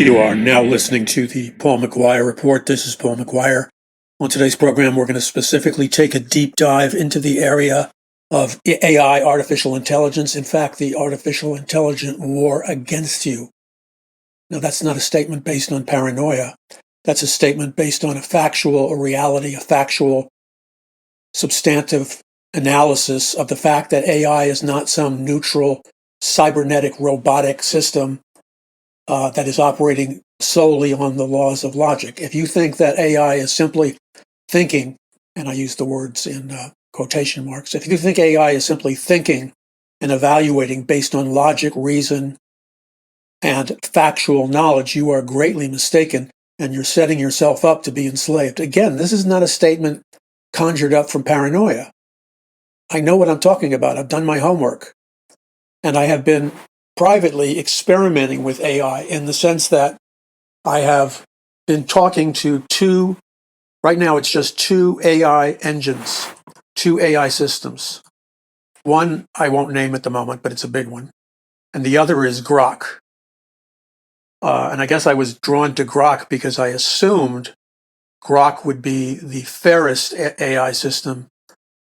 You are now listening to the Paul McGUIRE Report. This is Paul McGUIRE. On today's program, we're going to specifically take a deep dive into the area of AI, artificial intelligence. In fact, the artificial intelligent war against you. Now, that's not a statement based on paranoia. That's a statement based on a reality, a factual, substantive analysis of the fact that AI is not some neutral, cybernetic, robotic system that is operating solely on the laws of logic. If you think that AI is simply thinking, and I use the words in quotation marks, if you think AI is simply thinking and evaluating based on logic, reason, and factual knowledge, you are greatly mistaken, and you're setting yourself up to be enslaved. Again, this is not a statement conjured up from paranoia. I know what I'm talking about. I've done my homework, and I have been privately experimenting with AI in the sense that I have been talking to right now it's just two AI engines, two AI systems. One I won't name at the moment, but it's a big one. And the other is Grok. And I guess I was drawn to Grok because I assumed Grok would be the fairest AI system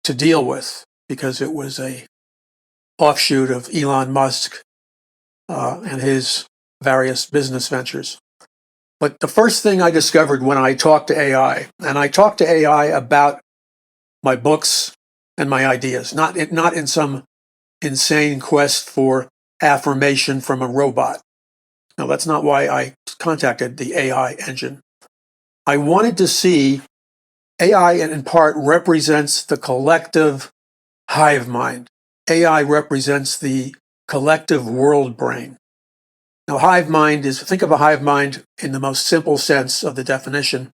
to deal with because it was a offshoot of Elon Musk and his various business ventures. But the first thing I discovered when I talked to AI, and I talked to AI about my books and my ideas, not in some insane quest for affirmation from a robot. No, that's not why I contacted the AI engine. I wanted to see AI, in part, represents the collective hive mind. AI represents the collective world brain. Now, hive mind think of a hive mind in the most simple sense of the definition.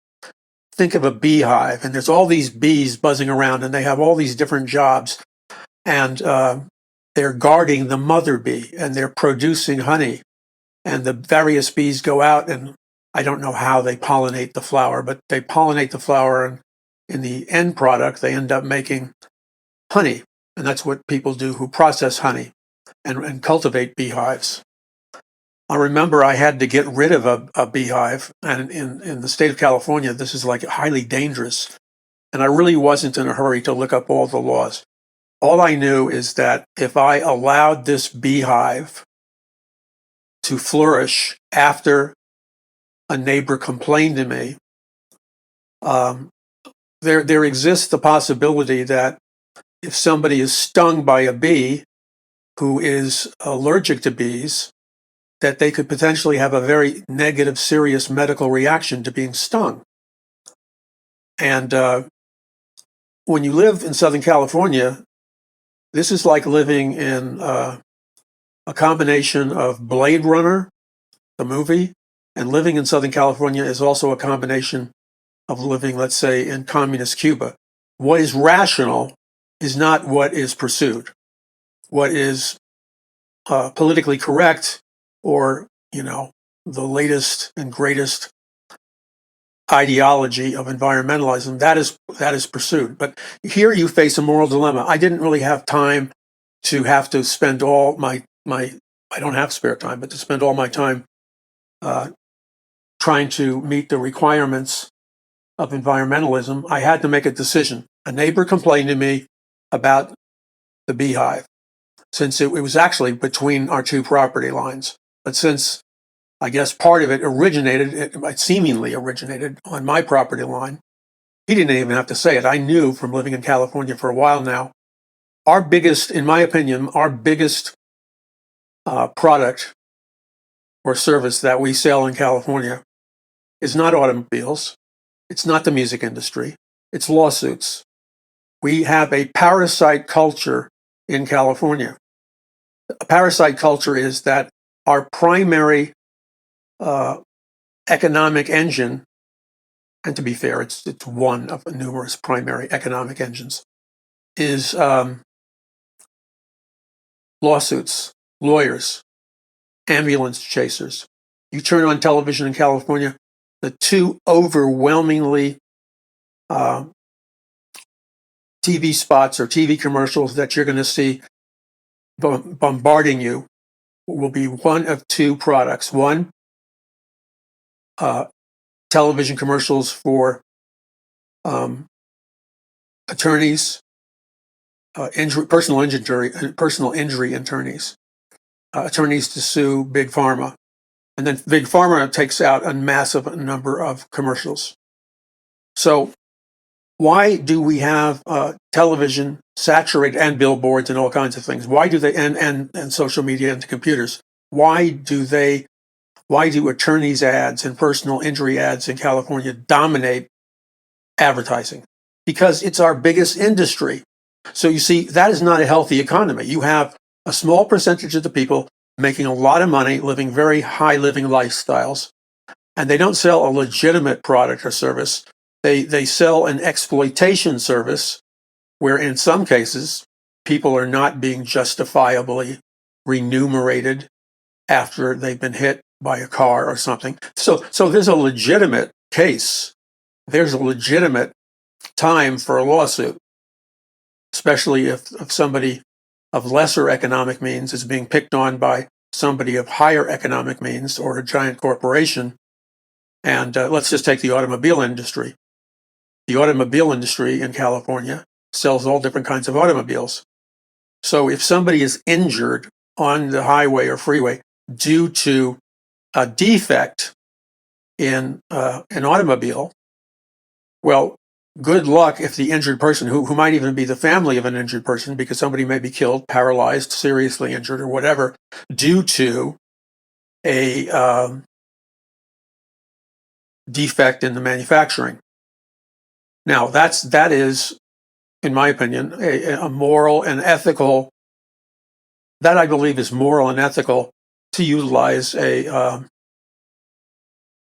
Think of a beehive, and there's all these bees buzzing around, and they have all these different jobs, and they're guarding the mother bee, and they're producing honey, and the various bees go out, and I don't know how they pollinate the flower, but they pollinate the flower, and in the end product, they end up making honey, and that's what people do who process honey and cultivate beehives. I remember I had to get rid of a beehive, and in the state of California, this is like highly dangerous. And I really wasn't in a hurry to look up all the laws. All I knew is that if I allowed this beehive to flourish after a neighbor complained to me, there exists the possibility that if somebody is stung by a bee who is allergic to bees, that they could potentially have a very negative, serious medical reaction to being stung. And when you live in Southern California, this is like living in a combination of Blade Runner, the movie, and living in Southern California is also a combination of living, let's say, in communist Cuba. What is rational is not what is pursued. What is politically correct or, the latest and greatest ideology of environmentalism, that is pursued. But here you face a moral dilemma. I didn't really have time to have to spend all my I don't have spare time, but to spend all my time trying to meet the requirements of environmentalism. I had to make a decision. A neighbor complained to me about the beehive, since it was actually between our two property lines. But since I guess part of it seemingly originated on my property line, he didn't even have to say it. I knew from living in California for a while now, in my opinion, our biggest product or service that we sell in California is not automobiles. It's not the music industry. It's lawsuits. We have a parasite culture in California. A parasite culture is that our primary economic engine, and to be fair, it's one of numerous primary economic engines, is lawsuits, lawyers, ambulance chasers. You turn on television in California, the two overwhelmingly TV spots or TV commercials that you're going to see bombarding you will be one of two products. One, television commercials for attorneys, personal injury attorneys, attorneys to sue Big Pharma. And then Big Pharma takes out a massive number of commercials. So why do we have television saturated, and billboards and all kinds of things? Why do they, and social media and computers? Why do attorneys ads and personal injury ads in California dominate advertising? Because it's our biggest industry. So you see, that is not a healthy economy. You have a small percentage of the people making a lot of money, living very high living lifestyles, and they don't sell a legitimate product or service. They sell an exploitation service where in some cases people are not being justifiably remunerated after they've been hit by a car or something. So there's a legitimate case. There's a legitimate time for a lawsuit, especially if somebody of lesser economic means is being picked on by somebody of higher economic means or a giant corporation. And let's just take the automobile industry. The automobile industry in California sells all different kinds of automobiles. So if somebody is injured on the highway or freeway due to a defect in an automobile, well, good luck if the injured person, who might even be the family of an injured person, because somebody may be killed, paralyzed, seriously injured, or whatever, due to a defect in the manufacturing. Now, that is, in my opinion, a moral and ethical, that I believe is moral and ethical to utilize a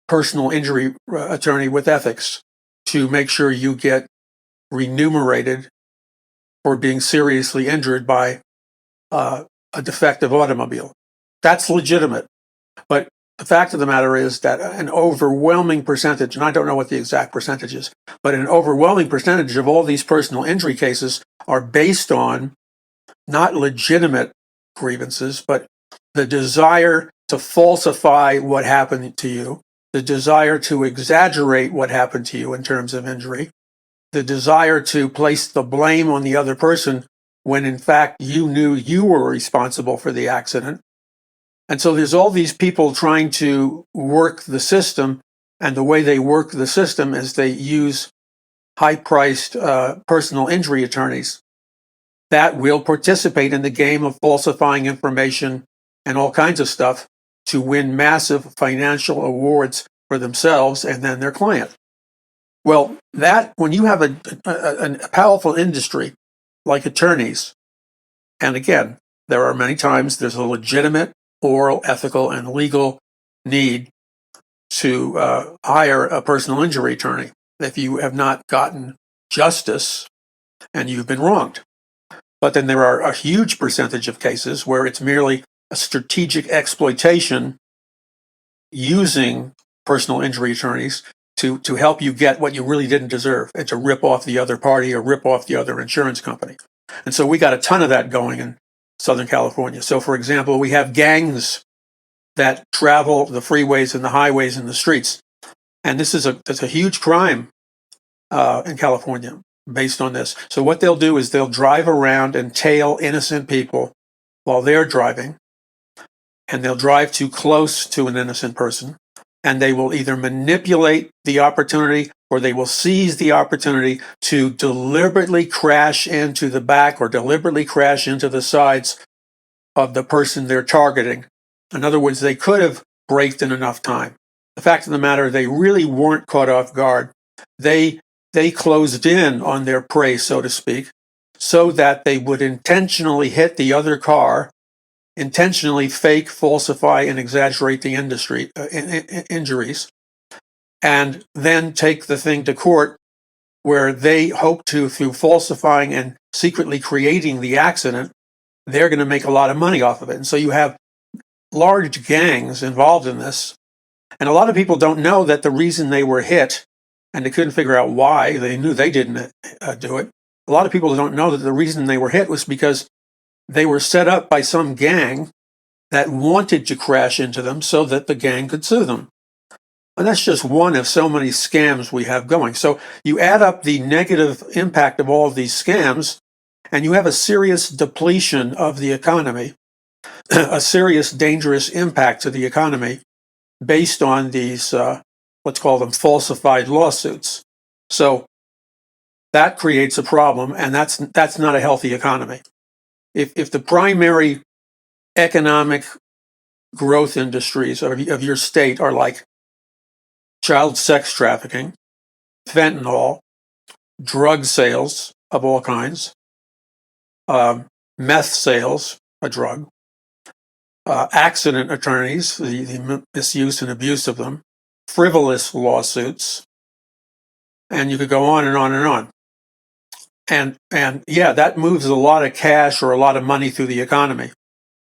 personal injury attorney with ethics to make sure you get remunerated for being seriously injured by a defective automobile. That's legitimate. But the fact of the matter is that an overwhelming percentage, and I don't know what the exact percentage is, but an overwhelming percentage of all these personal injury cases are based on not legitimate grievances, but the desire to falsify what happened to you, the desire to exaggerate what happened to you in terms of injury, the desire to place the blame on the other person when in fact you knew you were responsible for the accident. And so there's all these people trying to work the system, and the way they work the system is they use high-priced personal injury attorneys that will participate in the game of falsifying information and all kinds of stuff to win massive financial awards for themselves and then their client. Well, that when you have a powerful industry like attorneys, and again, there are many times there's a legitimate moral, ethical, and legal need to hire a personal injury attorney if you have not gotten justice and you've been wronged. But then there are a huge percentage of cases where it's merely a strategic exploitation using personal injury attorneys to help you get what you really didn't deserve and to rip off the other party or rip off the other insurance company. And so we got a ton of that going in Southern California. So, for example, we have gangs that travel the freeways and the highways and the streets. And this is a huge crime in California based on this. So what they'll do is they'll drive around and tail innocent people while they're driving, and they'll drive too close to an innocent person, and they will either manipulate the opportunity or they will seize the opportunity to deliberately crash into the back or deliberately crash into the sides of the person they're targeting. In other words, they could have braked in enough time. The fact of the matter, they really weren't caught off guard. They closed in on their prey, so to speak, so that they would intentionally hit the other car, intentionally fake, falsify, and exaggerate the injuries, and then take the thing to court where they hope to, through falsifying and secretly creating the accident, they're going to make a lot of money off of it. And so you have large gangs involved in this. And a lot of people don't know that the reason they were hit, and they couldn't figure out why, they knew they didn't do it. A lot of people don't know that the reason they were hit was because they were set up by some gang that wanted to crash into them so that the gang could sue them. And that's just one of so many scams we have going. So you add up the negative impact of all of these scams, and you have a serious depletion of the economy, a serious dangerous impact to the economy based on these, let's call them falsified lawsuits. So that creates a problem, and that's not a healthy economy. If the primary economic growth industries of your state are like child sex trafficking, fentanyl, drug sales of all kinds, meth sales, a drug, accident attorneys, the misuse and abuse of them, frivolous lawsuits, and you could go on and on and on. And yeah, that moves a lot of cash or a lot of money through the economy,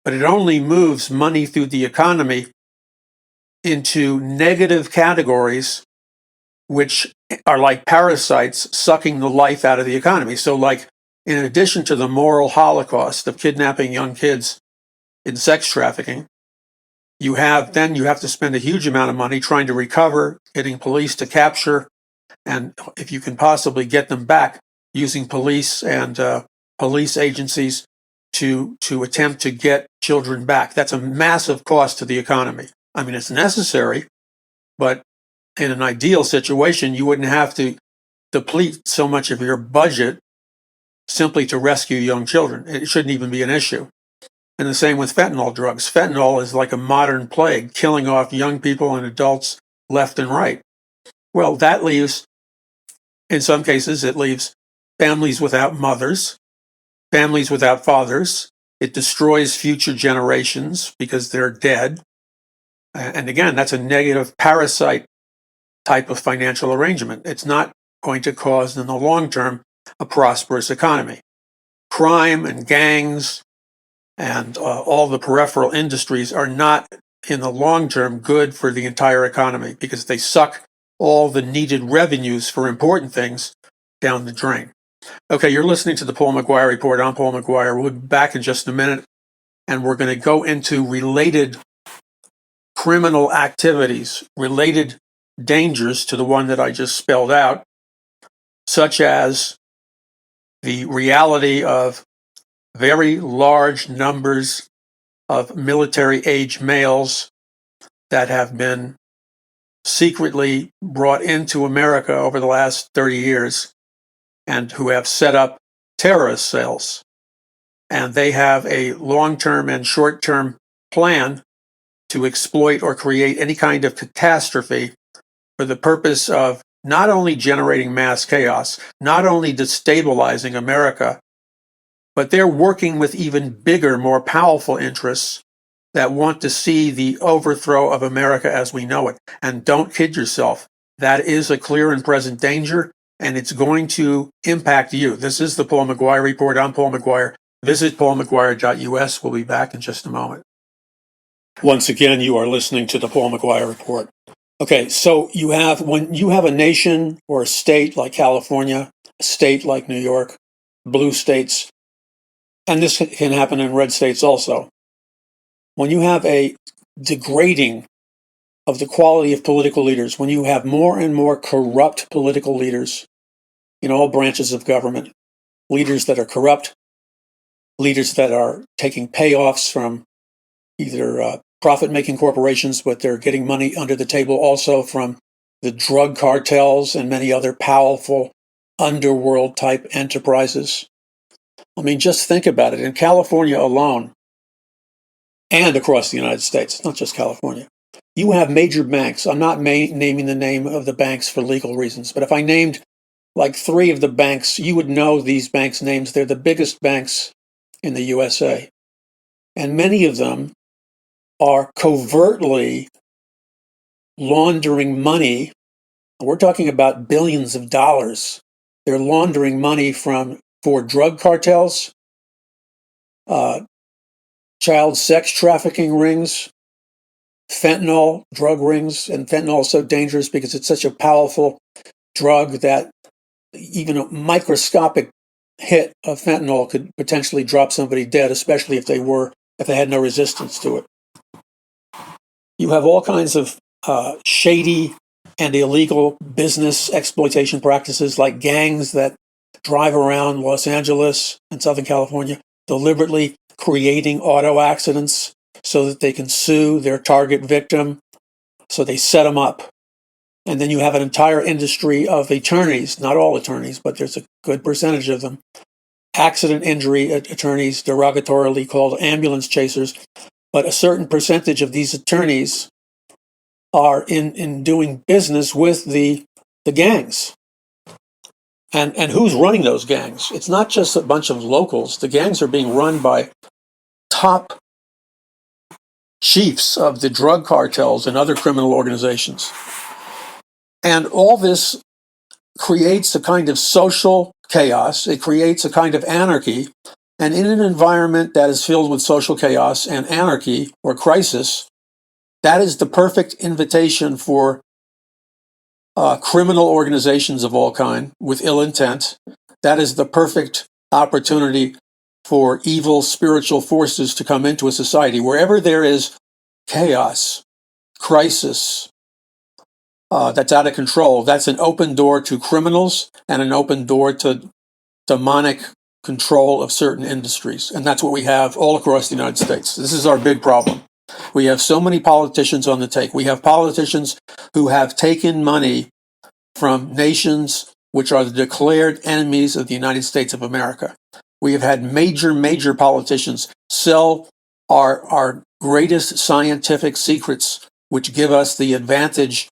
but it only moves money through the economy into negative categories, which are like parasites sucking the life out of the economy. So like, in addition to the moral holocaust of kidnapping young kids in sex trafficking, you have to spend a huge amount of money trying to recover, getting police to capture, and if you can possibly get them back, using police and police agencies to attempt to get children back. That's a massive cost to the economy. I mean, it's necessary, but in an ideal situation, you wouldn't have to deplete so much of your budget simply to rescue young children. It shouldn't even be an issue. And the same with fentanyl drugs. Fentanyl is like a modern plague, killing off young people and adults left and right. Well, that leaves, in some cases, it leaves families without mothers, families without fathers. It destroys future generations because they're dead. And again, that's a negative parasite type of financial arrangement. It's not going to cause, in the long term, a prosperous economy. Crime and gangs and all the peripheral industries are not, in the long term, good for the entire economy because they suck all the needed revenues for important things down the drain. Okay, you're listening to the Paul McGUIRE Report. I'm Paul McGUIRE. We'll be back in just a minute, and we're going to go into related criminal activities, related dangers to the one that I just spelled out, such as the reality of very large numbers of military-age males that have been secretly brought into America over the last 30 years and who have set up terrorist cells. And they have a long-term and short-term plan to exploit or create any kind of catastrophe for the purpose of not only generating mass chaos, not only destabilizing America, but they're working with even bigger, more powerful interests that want to see the overthrow of America as we know it. And don't kid yourself, that is a clear and present danger, and it's going to impact you. This is the Paul McGUIRE Report. I'm Paul McGUIRE. Visit paulmcguire.us. We'll be back in just a moment. Once again, you are listening to the Paul McGUIRE Report. Okay, so when you have a nation or a state like California, a state like New York, blue states, and this can happen in red states also. When you have a degrading of the quality of political leaders, when you have more and more corrupt political leaders in all branches of government, leaders that are corrupt, leaders that are taking payoffs from either profit-making corporations, but they're getting money under the table also from the drug cartels and many other powerful underworld-type enterprises. I mean, just think about it. In California alone, and across the United States, not just California, you have major banks. I'm not naming the name of the banks for legal reasons, but if I named like 3 of the banks, you would know these banks' names. They're the biggest banks in the USA. And many of them are covertly laundering money. We're talking about billions of dollars. They're laundering money for drug cartels, child sex trafficking rings, fentanyl drug rings. And fentanyl is so dangerous because it's such a powerful drug that even a microscopic hit of fentanyl could potentially drop somebody dead, especially if they had no resistance to it. You have all kinds of shady and illegal business exploitation practices like gangs that drive around Los Angeles and Southern California, deliberately creating auto accidents so that they can sue their target victim. So they set them up. And then you have an entire industry of attorneys, not all attorneys, but there's a good percentage of them, accident injury attorneys, derogatorily called ambulance chasers. But a certain percentage of these attorneys are in doing business with the gangs. And who's running those gangs? It's not just a bunch of locals. The gangs are being run by top chiefs of the drug cartels and other criminal organizations. And all this creates a kind of social chaos. It creates a kind of anarchy. And in an environment that is filled with social chaos and anarchy or crisis, that is the perfect invitation for criminal organizations of all kind with ill intent. That is the perfect opportunity for evil spiritual forces to come into a society. Wherever there is chaos, crisis, that's out of control, that's an open door to criminals and an open door to demonic control of certain industries. And that's what we have all across the United States. This is our big problem. We have so many politicians on the take. We have politicians who have taken money from nations which are the declared enemies of the United States of America. We have had major politicians sell our greatest scientific secrets, which give us the advantage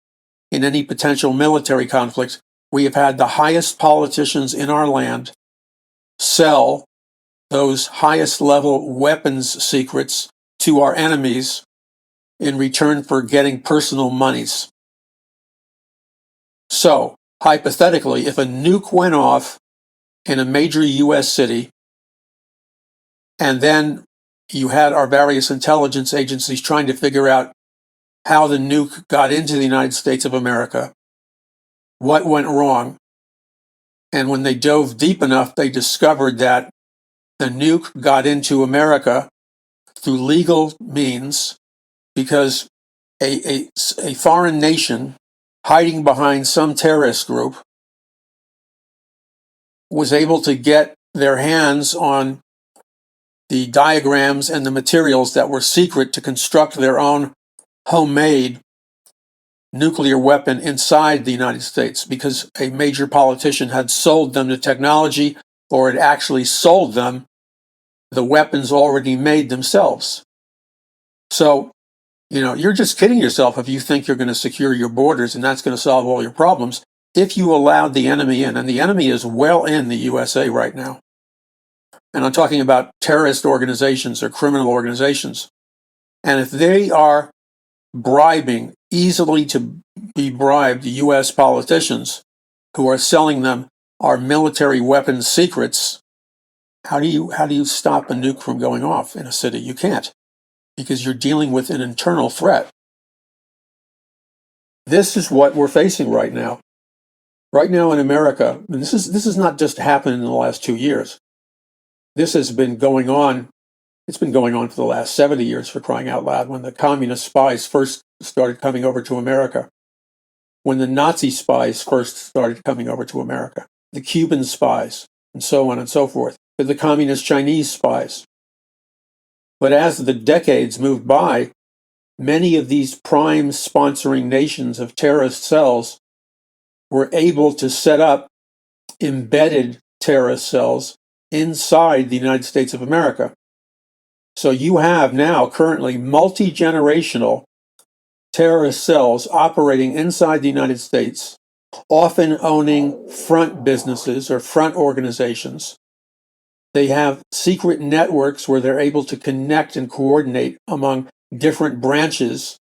in any potential military conflict. We have had the highest politicians in our land sell those highest level weapons secrets to our enemies in return for getting personal monies. So, hypothetically, if a nuke went off in a major U.S. city, and then you had our various intelligence agencies trying to figure out how the nuke got into the United States of America, what went wrong, and when they dove deep enough, they discovered that the nuke got into America through legal means because a foreign nation hiding behind some terrorist group was able to get their hands on the diagrams and the materials that were secret to construct their own homemade nuclear weapon inside the United States because a major politician had sold them the technology or had actually sold them the weapons already made themselves. So, you're just kidding yourself if you think you're going to secure your borders and that's going to solve all your problems if you allowed the enemy in. And the enemy is well in the USA right now. And I'm talking about terrorist organizations or criminal organizations. And if they are bribing, easily to be bribed, U.S. politicians who are selling them our military weapons secrets, how do you stop a nuke from going off in a city? You can't, because you're dealing with an internal threat. This is what we're facing right now. Right now in America, and this is not just happened in the last 2 years. This has been going on. It's been going on for the last 70 years, for crying out loud, when the communist spies first started coming over to America, when the Nazi spies first started coming over to America, the Cuban spies, and so on and so forth, the communist Chinese spies. But as the decades moved by, many of these prime sponsoring nations of terrorist cells were able to set up embedded terrorist cells inside the United States of America. So you have now currently multi-generational terrorist cells operating inside the United States, often owning front businesses or front organizations. They have secret networks where they're able to connect and coordinate among different branches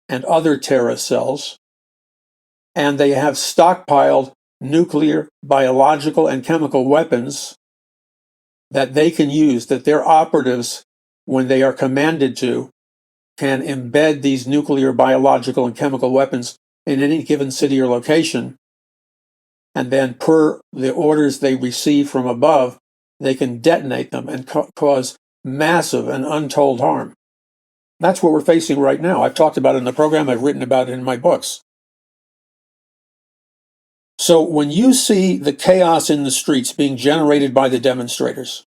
and other terrorist cells. And they have stockpiled nuclear, biological, and chemical weapons that they can use, that their operatives, when they are commanded to, can embed these nuclear, biological, and chemical weapons in any given city or location. And then per the orders they receive from above, they can detonate them and cause massive and untold harm. That's what we're facing right now. I've talked about it in the program. I've written about it in my books. So when you see the chaos in the streets being generated by the demonstrators,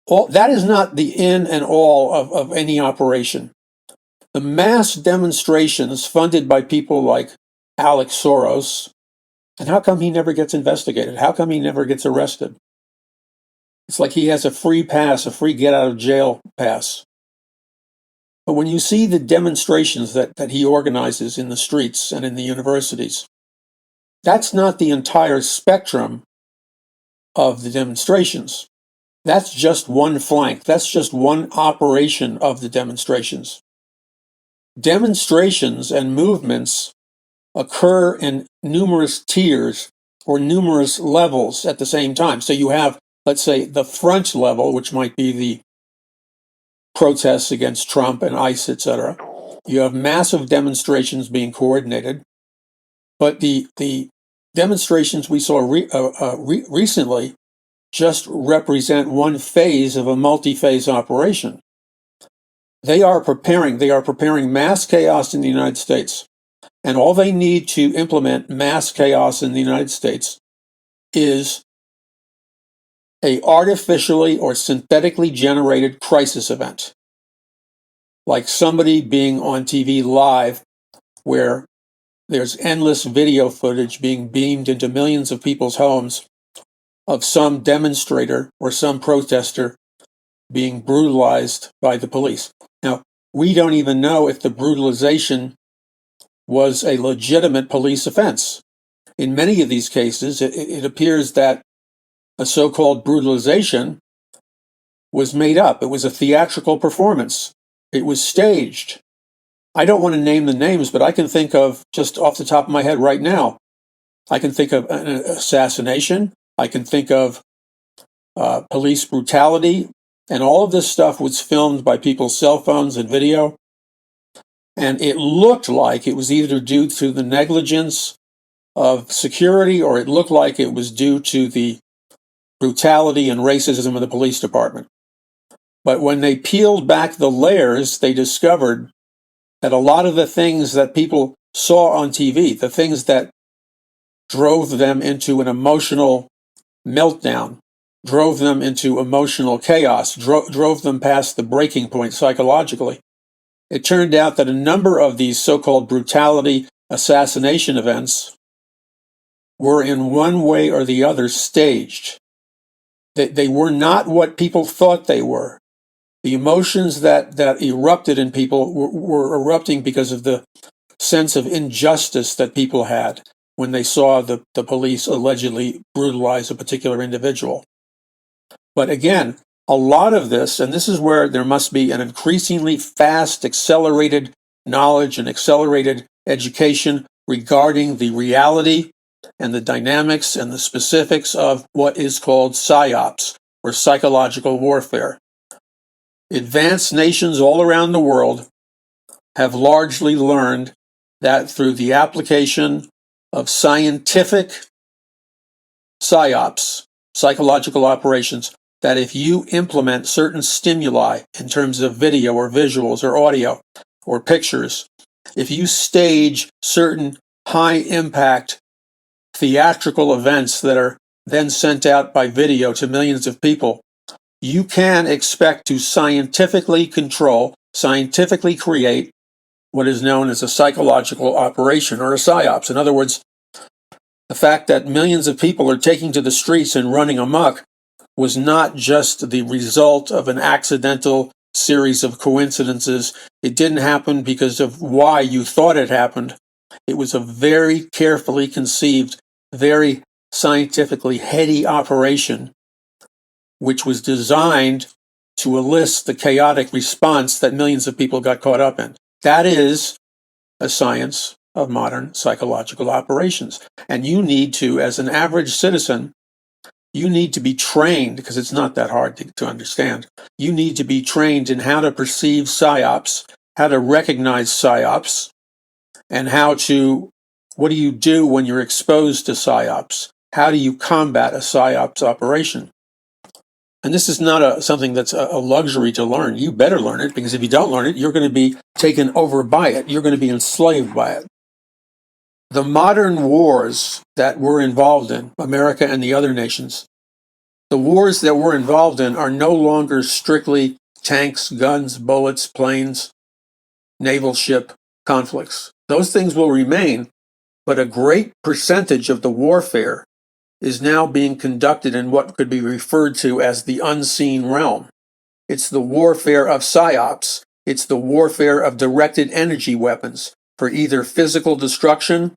that is not the end and all of any operation. The mass demonstrations funded by people like Alex Soros, and how come he never gets investigated? How come he never gets arrested? It's like he has a free pass, a free get out of jail pass. But when you see the demonstrations that he organizes in the streets and in the universities, that's not the entire spectrum of the demonstrations. That's just one flank. That's just one operation of the demonstrations. Demonstrations and movements occur in numerous tiers or numerous levels at the same time. So you have, let's say, the front level, which might be the protests against Trump and ICE, etc. You have massive demonstrations being coordinated. But the demonstrations we saw recently just represent one phase of a multi-phase operation. They are preparing mass chaos in the United States. And all they need to implement mass chaos in the United States is a artificially or synthetically generated crisis event. Like somebody being on TV live where there's endless video footage being beamed into millions of people's homes of some demonstrator or some protester being brutalized by the police. Now, we don't even know if the brutalization was a legitimate police offense. In many of these cases, it appears that a so-called brutalization was made up. It was a theatrical performance. It was staged. I don't want to name the names, but I can think of, just off the top of my head right now, I can think of an assassination. I can think of police brutality. And all of this stuff was filmed by people's cell phones and video. And it looked like it was either due to the negligence of security or it looked like it was due to the brutality and racism of the police department. But when they peeled back the layers, they discovered that a lot of the things that people saw on TV, the things that drove them into an emotional meltdown, drove them into emotional chaos, drove them past the breaking point psychologically. It turned out that a number of these so-called brutality assassination events were in one way or the other staged. They were not what people thought they were. The emotions that erupted in people were erupting because of the sense of injustice that people had when they saw the police allegedly brutalize a particular individual. But again, a lot of this, and this is where there must be an increasingly fast, accelerated knowledge and accelerated education regarding the reality and the dynamics and the specifics of what is called PSYOPs, or psychological warfare. Advanced nations all around the world have largely learned that through the application of scientific PSYOPs, psychological operations, that if you implement certain stimuli in terms of video or visuals or audio or pictures, if you stage certain high-impact theatrical events that are then sent out by video to millions of people, you can expect to scientifically control, scientifically create what is known as a psychological operation or a PSYOPs. In other words, the fact that millions of people are taking to the streets and running amok was not just the result of an accidental series of coincidences. It didn't happen because of why you thought it happened. It was a very carefully conceived, very scientifically heady operation, which was designed to elicit the chaotic response that millions of people got caught up in. That is a science of modern psychological operations. And you need to, as an average citizen, you need to be trained, because it's not that hard to understand. You need to be trained in how to perceive PSYOPs, how to recognize PSYOPs, and what do you do when you're exposed to PSYOPs? How do you combat a PSYOPs operation? And this is not something that's a luxury to learn. You better learn it, because if you don't learn it, you're going to be taken over by it. You're going to be enslaved by it. The modern wars that we're involved in, America and the other nations, the wars that we're involved in are no longer strictly tanks, guns, bullets, planes, naval ship conflicts. Those things will remain, but a great percentage of the warfare is now being conducted in what could be referred to as the unseen realm. It's the warfare of psyops. It's the warfare of directed energy weapons for either physical destruction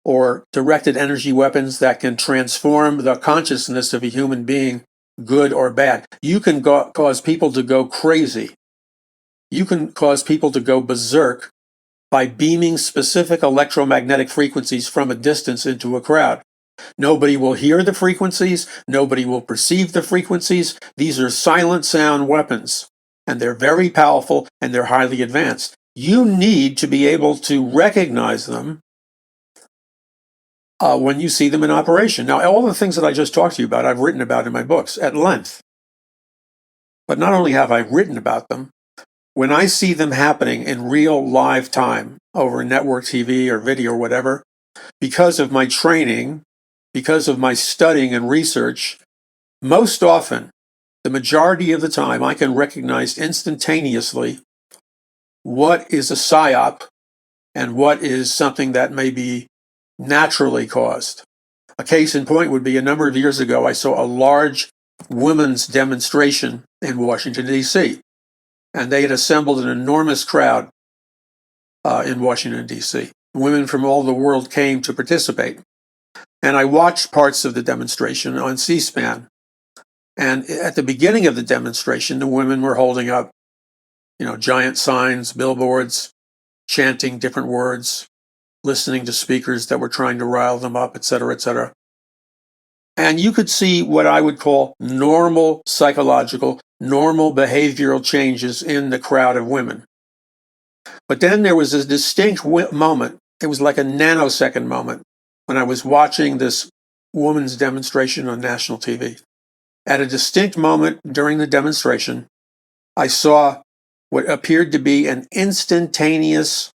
or directed energy weapons that can transform the consciousness of a human being, good or bad. You can cause people to go crazy. You can cause people to go berserk by beaming specific electromagnetic frequencies from a distance into a crowd. Nobody will hear the frequencies. Nobody will perceive the frequencies. These are silent sound weapons, and they're very powerful and they're highly advanced. You need to be able to recognize them when you see them in operation. Now, all the things that I just talked to you about, I've written about in my books at length. But not only have I written about them, when I see them happening in real live time over network TV or video or whatever, because of my training, because of my studying and research, most often, the majority of the time, I can recognize instantaneously what is a psyop and what is something that may be naturally caused. A case in point would be a number of years ago, I saw a large women's demonstration in Washington, D.C., and they had assembled an enormous crowd in Washington, D.C. Women from all the world came to participate. And I watched parts of the demonstration on C-SPAN. And at the beginning of the demonstration, the women were holding up, giant signs, billboards, chanting different words, listening to speakers that were trying to rile them up, et cetera, et cetera. And you could see what I would call normal psychological, normal behavioral changes in the crowd of women. But then there was a distinct moment. It was like a nanosecond moment when I was watching this woman's demonstration on national TV. At a distinct moment during the demonstration, I saw what appeared to be an instantaneous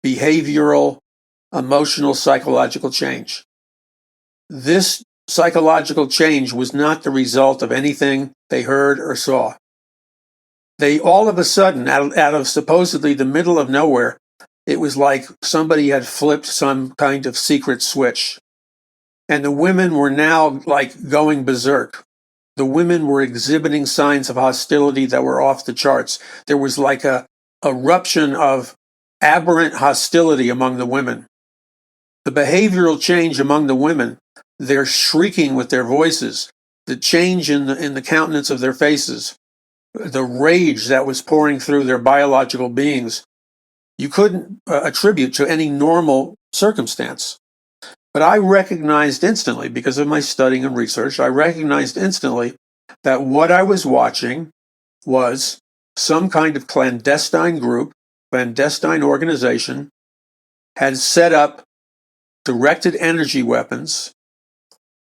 behavioral, emotional, psychological change. This psychological change was not the result of anything they heard or saw. They all of a sudden, out of supposedly the middle of nowhere, it was like somebody had flipped some kind of secret switch. And the women were now like going berserk. The women were exhibiting signs of hostility that were off the charts. There was like a eruption of aberrant hostility among the women. The behavioral change among the women, they're shrieking with their voices, the change in the countenance of their faces, the rage that was pouring through their biological beings, you couldn't attribute to any normal circumstance. But I recognized instantly, because of my studying and research, I recognized instantly that what I was watching was some kind of clandestine group, clandestine organization, had set up directed energy weapons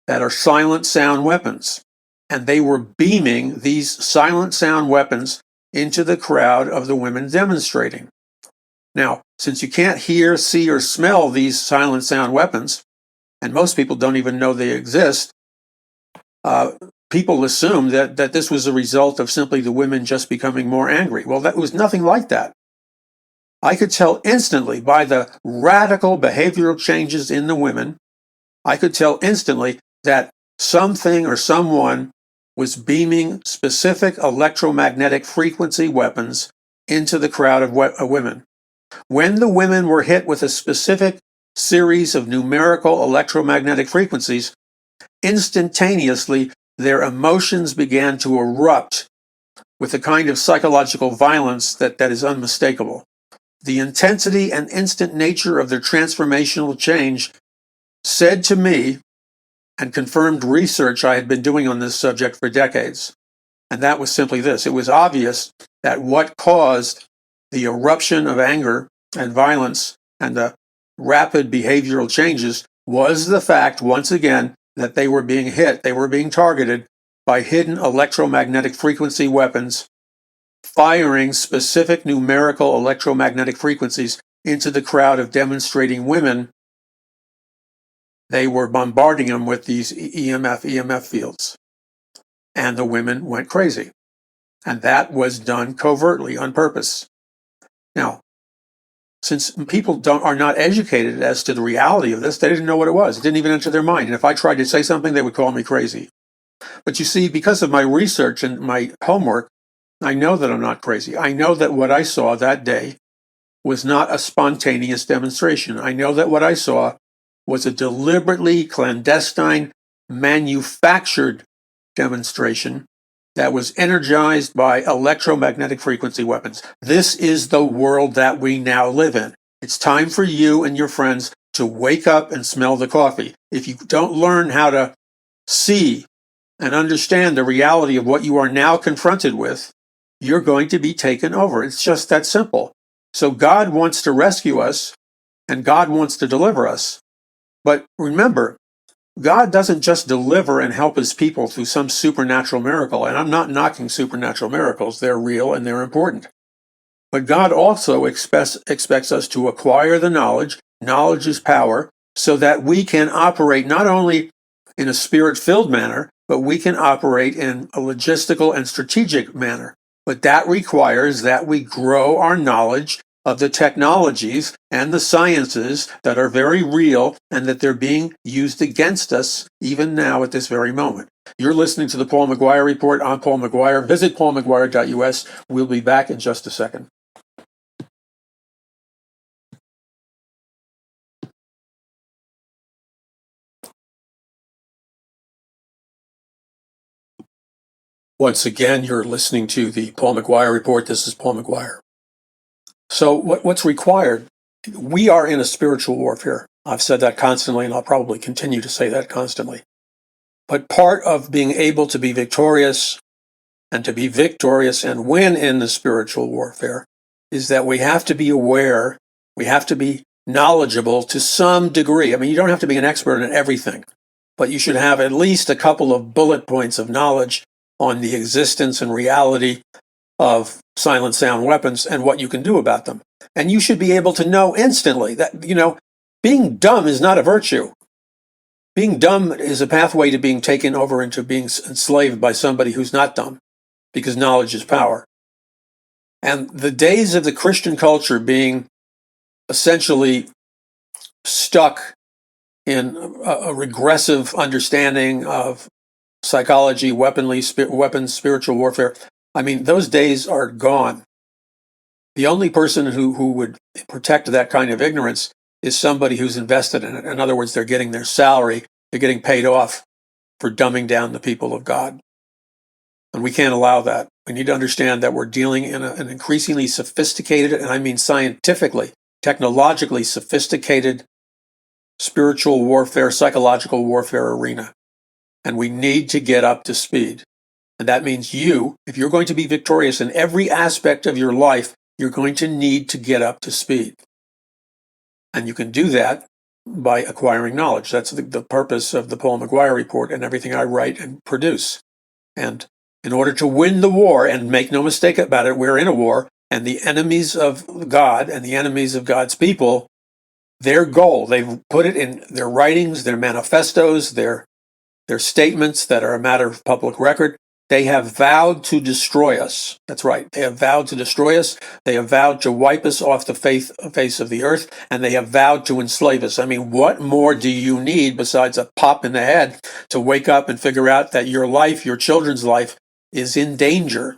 that are silent sound weapons. And they were beaming these silent sound weapons into the crowd of the women demonstrating. Now, since you can't hear, see, or smell these silent sound weapons, and most people don't even know they exist, people assume that this was a result of simply the women just becoming more angry. Well, that was nothing like that. I could tell instantly by the radical behavioral changes in the women, I could tell instantly that something or someone was beaming specific electromagnetic frequency weapons into the crowd of women. When the women were hit with a specific series of numerical electromagnetic frequencies, instantaneously their emotions began to erupt with a kind of psychological violence that is unmistakable. The intensity and instant nature of their transformational change said to me, and confirmed research I had been doing on this subject for decades. And that was simply this. It was obvious that what caused the eruption of anger and violence and the rapid behavioral changes was the fact, once again, that they were being hit, they were being targeted by hidden electromagnetic frequency weapons, firing specific numerical electromagnetic frequencies into the crowd of demonstrating women. They were bombarding them with these EMF fields, and the women went crazy. And that was done covertly, on purpose. Now, since people are not educated as to the reality of this, they didn't know what it was. It didn't even enter their mind. And if I tried to say something, they would call me crazy. But you see, because of my research and my homework, I know that I'm not crazy. I know that what I saw that day was not a spontaneous demonstration. I know that what I saw was a deliberately clandestine, manufactured demonstration that was energized by electromagnetic frequency weapons. This is the world that we now live in. It's time for you and your friends to wake up and smell the coffee. If you don't learn how to see and understand the reality of what you are now confronted with, you're going to be taken over. It's just that simple. So God wants to rescue us, and God wants to deliver us. But remember, God doesn't just deliver and help his people through some supernatural miracle. And I'm not knocking supernatural miracles. They're real and they're important. But God also expects us to acquire the knowledge. Knowledge is power, so that we can operate not only in a spirit-filled manner, but we can operate in a logistical and strategic manner. But that requires that we grow our knowledge of the technologies and the sciences that are very real and that they're being used against us even now at this very moment. You're listening to the Paul McGUIRE Report. I'm Paul McGUIRE. Visit paulmcguire.us. We'll be back in just a second. Once again, you're listening to the Paul McGUIRE Report. This is Paul McGUIRE. So what's required? We are in a spiritual warfare. I've said that constantly, and I'll probably continue to say that constantly. But part of being able to be victorious and to be victorious and win in the spiritual warfare is that we have to be aware, we have to be knowledgeable to some degree. I mean, you don't have to be an expert in everything, but you should have at least a couple of bullet points of knowledge on the existence and reality of silent sound weapons and what you can do about them. And you should be able to know instantly that, being dumb is not a virtue. Being dumb is a pathway to being taken over into being enslaved by somebody who's not dumb, because knowledge is power. And the days of the Christian culture being essentially stuck in a regressive understanding of psychology, weapons, spiritual warfare, I mean, those days are gone. The only person who would protect that kind of ignorance is somebody who's invested in it. In other words, they're getting their salary, they're getting paid off for dumbing down the people of God. And we can't allow that. We need to understand that we're dealing in an increasingly sophisticated, and I mean scientifically, technologically sophisticated spiritual warfare, psychological warfare arena. And we need to get up to speed. And that means if you're going to be victorious in every aspect of your life, you're going to need to get up to speed. And you can do that by acquiring knowledge. That's the purpose of the Paul McGUIRE Report and everything I write and produce. And in order to win the war, and make no mistake about it, we're in a war, and the enemies of God and the enemies of God's people, their goal, they've put it in their writings, their manifestos, their statements that are a matter of public record. They have vowed to destroy us. That's right. They have vowed to destroy us. They have vowed to wipe us off the face of the earth, and they have vowed to enslave us. I mean, what more do you need besides a pop in the head to wake up and figure out that your life, your children's life, is in danger?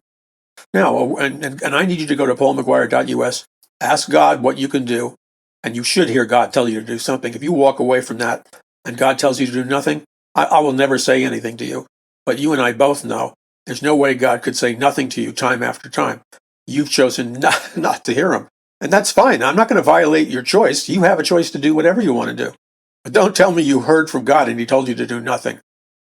Now, and I need you to go to paulmcguire.us, ask God what you can do, and you should hear God tell you to do something. If you walk away from that and God tells you to do nothing, I will never say anything to you. But you and I both know there's no way God could say nothing to you time after time. You've chosen not to hear him. And that's fine. I'm not going to violate your choice. You have a choice to do whatever you want to do. But don't tell me you heard from God and he told you to do nothing.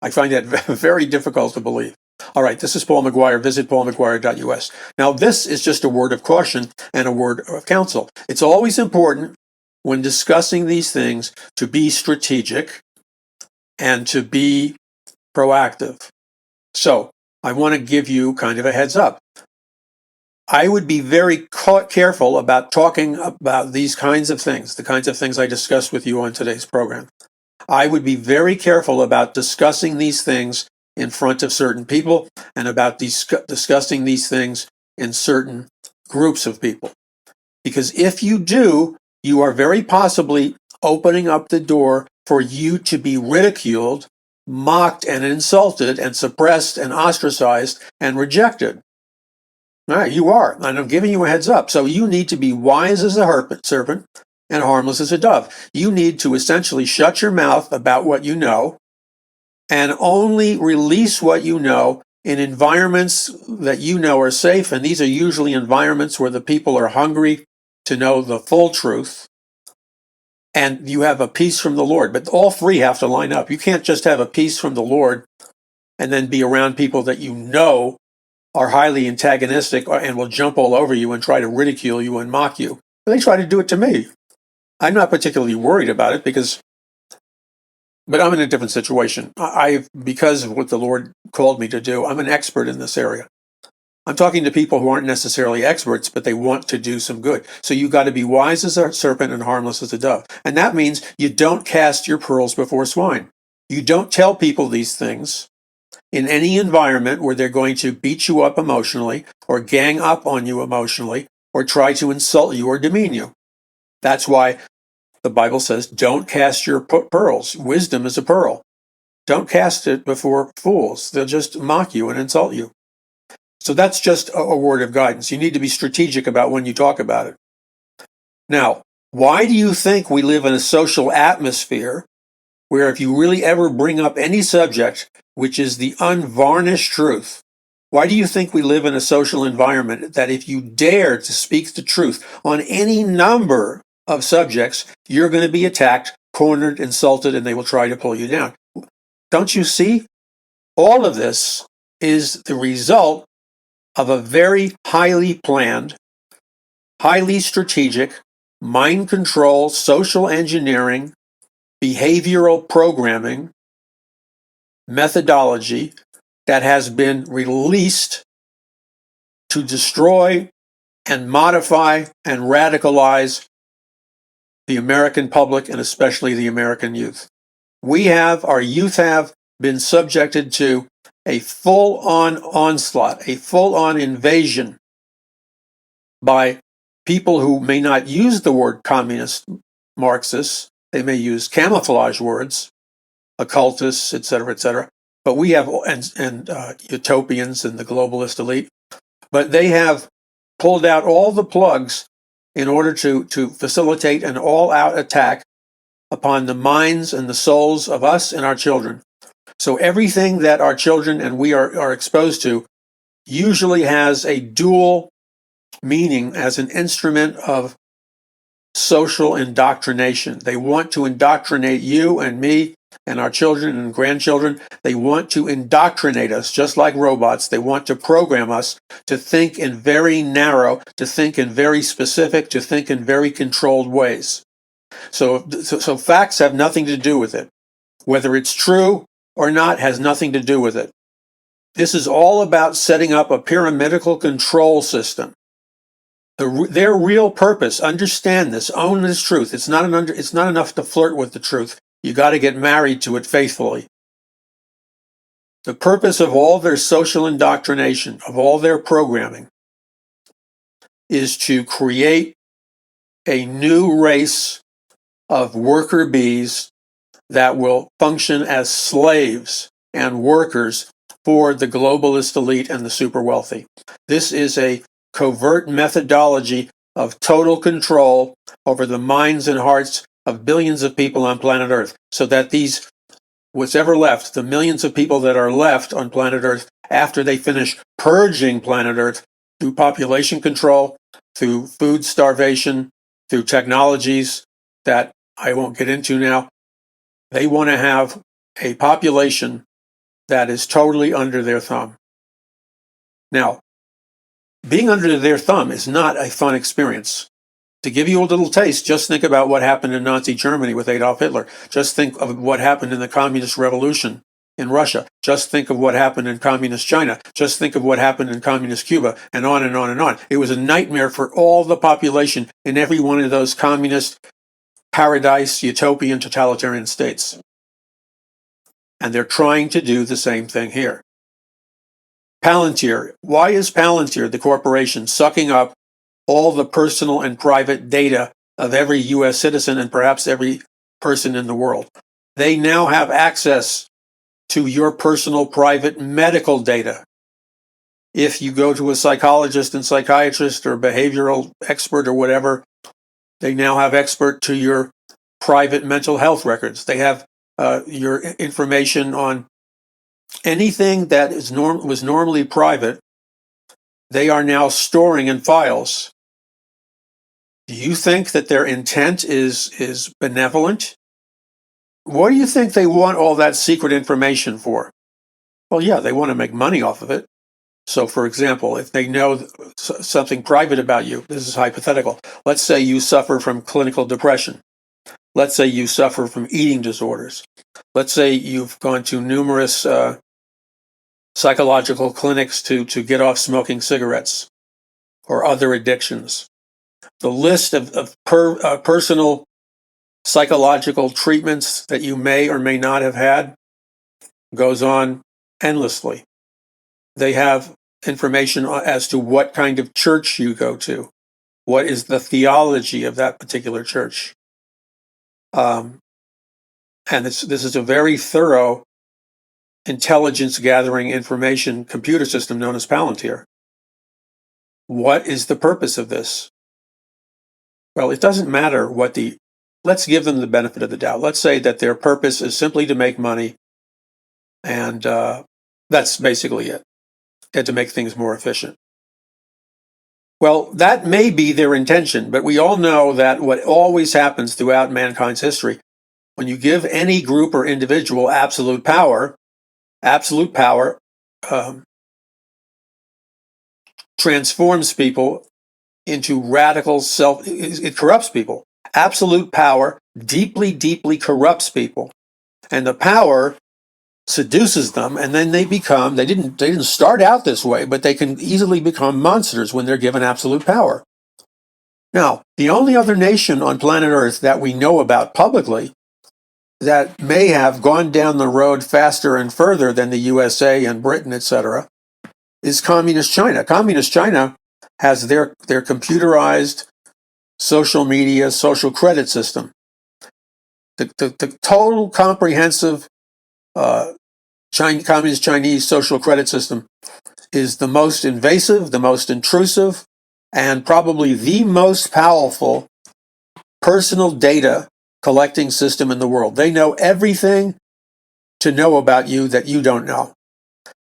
I find that very difficult to believe. All right, this is Paul McGUIRE. Visit paulmcguire.us. Now, this is just a word of caution and a word of counsel. It's always important when discussing these things to be strategic and to be proactive. So I want to give you kind of a heads up. I would be very careful about talking about these kinds of things, the kinds of things I discussed with you on today's program. I would be very careful about discussing these things in front of certain people and about discussing these things in certain groups of people. Because if you do, you are very possibly opening up the door for you to be ridiculed, mocked and insulted and suppressed and ostracized and rejected. All right, you are, and I'm giving you a heads up. So you need to be wise as a serpent and harmless as a dove. You need to essentially shut your mouth about what you know and only release what you know in environments that you know are safe. And these are usually environments where the people are hungry to know the full truth. And you have a peace from the Lord. But all three have to line up. You can't just have a peace from the Lord and then be around people that you know are highly antagonistic and will jump all over you and try to ridicule you and mock you. They try to do it to me. I'm not particularly worried about it but I'm in a different situation. Because of what the Lord called me to do, I'm an expert in this area. I'm talking to people who aren't necessarily experts, but they want to do some good. So you got to be wise as a serpent and harmless as a dove. And that means you don't cast your pearls before swine. You don't tell people these things in any environment where they're going to beat you up emotionally or gang up on you emotionally or try to insult you or demean you. That's why the Bible says, don't cast your pearls. Wisdom is a pearl. Don't cast it before fools. They'll just mock you and insult you. So that's just a word of guidance. You need to be strategic about when you talk about it. Now, why do you think we live in a social atmosphere where if you really ever bring up any subject, which is the unvarnished truth, why do you think we live in a social environment that if you dare to speak the truth on any number of subjects, you're going to be attacked, cornered, insulted, and they will try to pull you down? Don't you see? All of this is the result of a very highly planned, highly strategic, mind control, social engineering, behavioral programming methodology that has been released to destroy and modify and radicalize the American public and especially the American youth. Our youth have been subjected to a full-on onslaught, a full-on invasion by people who may not use the word communist, Marxists. They may use camouflage words, occultists, etc., but we have, and utopians and the globalist elite, but they have pulled out all the plugs in order to facilitate an all-out attack upon the minds and the souls of us and our children. So everything that our children and we are exposed to usually has a dual meaning as an instrument of social indoctrination. They want to indoctrinate you and me and our children and grandchildren. They want to indoctrinate us just like robots. They want to program us to think in very narrow, to think in very specific, to think in very controlled ways. So facts have nothing to do with it. Whether it's true or not has nothing to do with it. This is all about setting up a pyramidal control system. Their real purpose, understand this, own this truth. It's not enough to flirt with the truth. You got to get married to it faithfully. The purpose of all their social indoctrination, of all their programming, is to create a new race of worker bees that will function as slaves and workers for the globalist elite and the super wealthy. This is a covert methodology of total control over the minds and hearts of billions of people on planet Earth, so that what's ever left, the millions of people that are left on planet Earth after they finish purging planet Earth through population control, through food starvation, through technologies that I won't get into now, they want to have a population that is totally under their thumb. Now, being under their thumb is not a fun experience. To give you a little taste, just think about what happened in Nazi Germany with Adolf Hitler. Just think of what happened in the Communist Revolution in Russia. Just think of what happened in communist China. Just think of what happened in communist Cuba, and on and on and on. It was a nightmare for all the population in every one of those communist, paradise, utopian, totalitarian states. And they're trying to do the same thing here. Palantir. Why is Palantir, the corporation, sucking up all the personal and private data of every U.S. citizen and perhaps every person in the world? They now have access to your personal private medical data. If you go to a psychologist and psychiatrist or behavioral expert or whatever, they now have access to your private mental health records. They have your information on anything that was normally private. They are now storing in files. Do you think that their intent is benevolent? What do you think they want all that secret information for? Well, yeah, they want to make money off of it. So, for example, if they know something private about you, this is hypothetical. Let's say you suffer from clinical depression. Let's say you suffer from eating disorders. Let's say you've gone to numerous psychological clinics to get off smoking cigarettes or other addictions. The list of personal psychological treatments that you may or may not have had goes on endlessly. They have information as to what kind of church you go to, what is the theology of that particular church. And this is a very thorough intelligence gathering information computer system known as Palantir. What is the purpose of this? Well, it doesn't matter what let's give them the benefit of the doubt. Let's say that their purpose is simply to make money, and that's basically it, and to make things more efficient. Well, that may be their intention, but we all know that what always happens throughout mankind's history, when you give any group or individual absolute power transforms people into radical it corrupts people. Absolute power deeply, deeply corrupts people. And the power seduces them, and then they didn't start out this way, but they can easily become monsters when they're given absolute power. Now, the only other nation on planet Earth that we know about publicly that may have gone down the road faster and further than the USA and Britain, etc., is Communist China. Communist China has their computerized social media, social credit system. The total comprehensive Communist Chinese social credit system is the most invasive, the most intrusive, and probably the most powerful personal data collecting system in the world. They know everything to know about you that you don't know.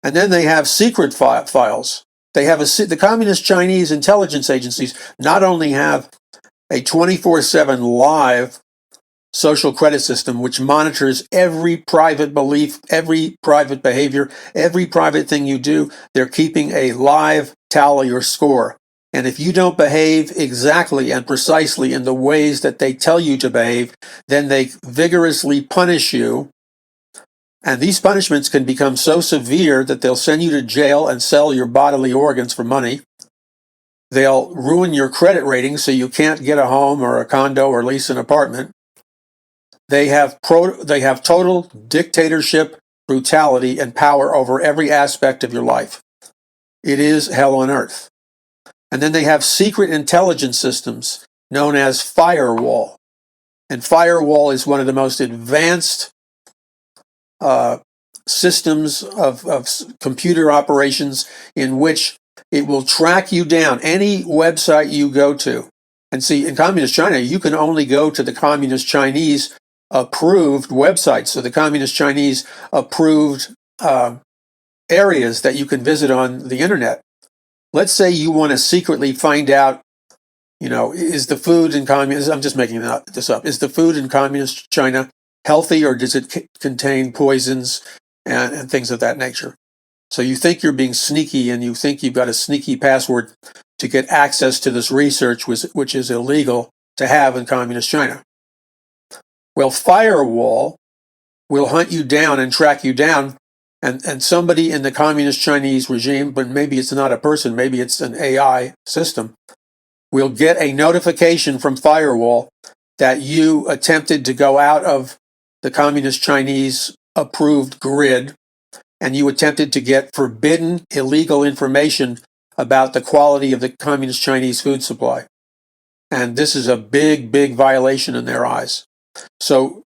And then they have secret files. They have the Communist Chinese intelligence agencies not only have a 24/7 live social credit system which monitors every private belief, every private behavior, every private thing you do. They're keeping a live tally or score. And if you don't behave exactly and precisely in the ways that they tell you to behave, then they vigorously punish you. And these punishments can become so severe that they'll send you to jail and sell your bodily organs for money. They'll ruin your credit rating so you can't get a home or a condo or lease an apartment. They have total dictatorship, brutality, and power over every aspect of your life. It is hell on earth. And then they have secret intelligence systems known as firewall. And firewall is one of the most advanced systems of computer operations in which it will track you down any website you go to. And see, in Communist China, you can only go to the Communist Chinese approved websites. So the Communist Chinese approved areas that you can visit on the internet. Let's say you want to secretly find out, is the food in communist, I'm just making this up, is the food in Communist China healthy, or does it contain poisons and things of that nature? So you think you're being sneaky, and you think you've got a sneaky password to get access to this research, which is illegal to have in Communist China. Well, firewall will hunt you down and track you down And somebody in the communist Chinese regime, but maybe it's not a person, maybe it's an AI system, will get a notification from Firewall that you attempted to go out of the communist Chinese approved grid, and you attempted to get forbidden illegal information about the quality of the communist Chinese food supply. And this is a big, big violation in their eyes. So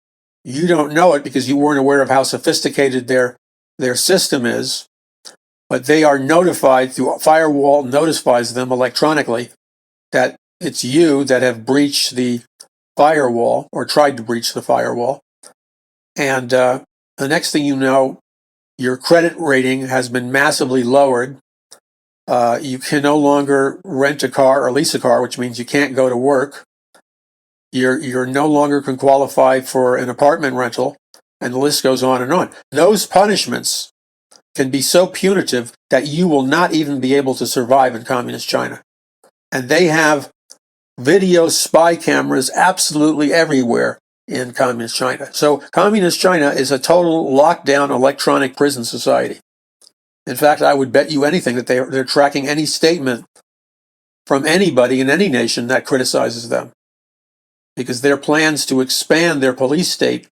you don't know it because you weren't aware of how sophisticated their system is, but they are notified through Firewall notifies them electronically that it's you that have breached the firewall or tried to breach the firewall. And the next thing you know, your credit rating has been massively lowered. You can no longer rent a car or lease a car, which means you can't go to work. You're no longer can qualify for an apartment rental, and the list goes on and on. Those punishments can be so punitive that you will not even be able to survive in communist China. And they have video spy cameras absolutely everywhere in communist China. So communist China is a total lockdown electronic prison society. In fact, I would bet you anything that they're tracking any statement from anybody in any nation that criticizes them, because their plans to expand their police state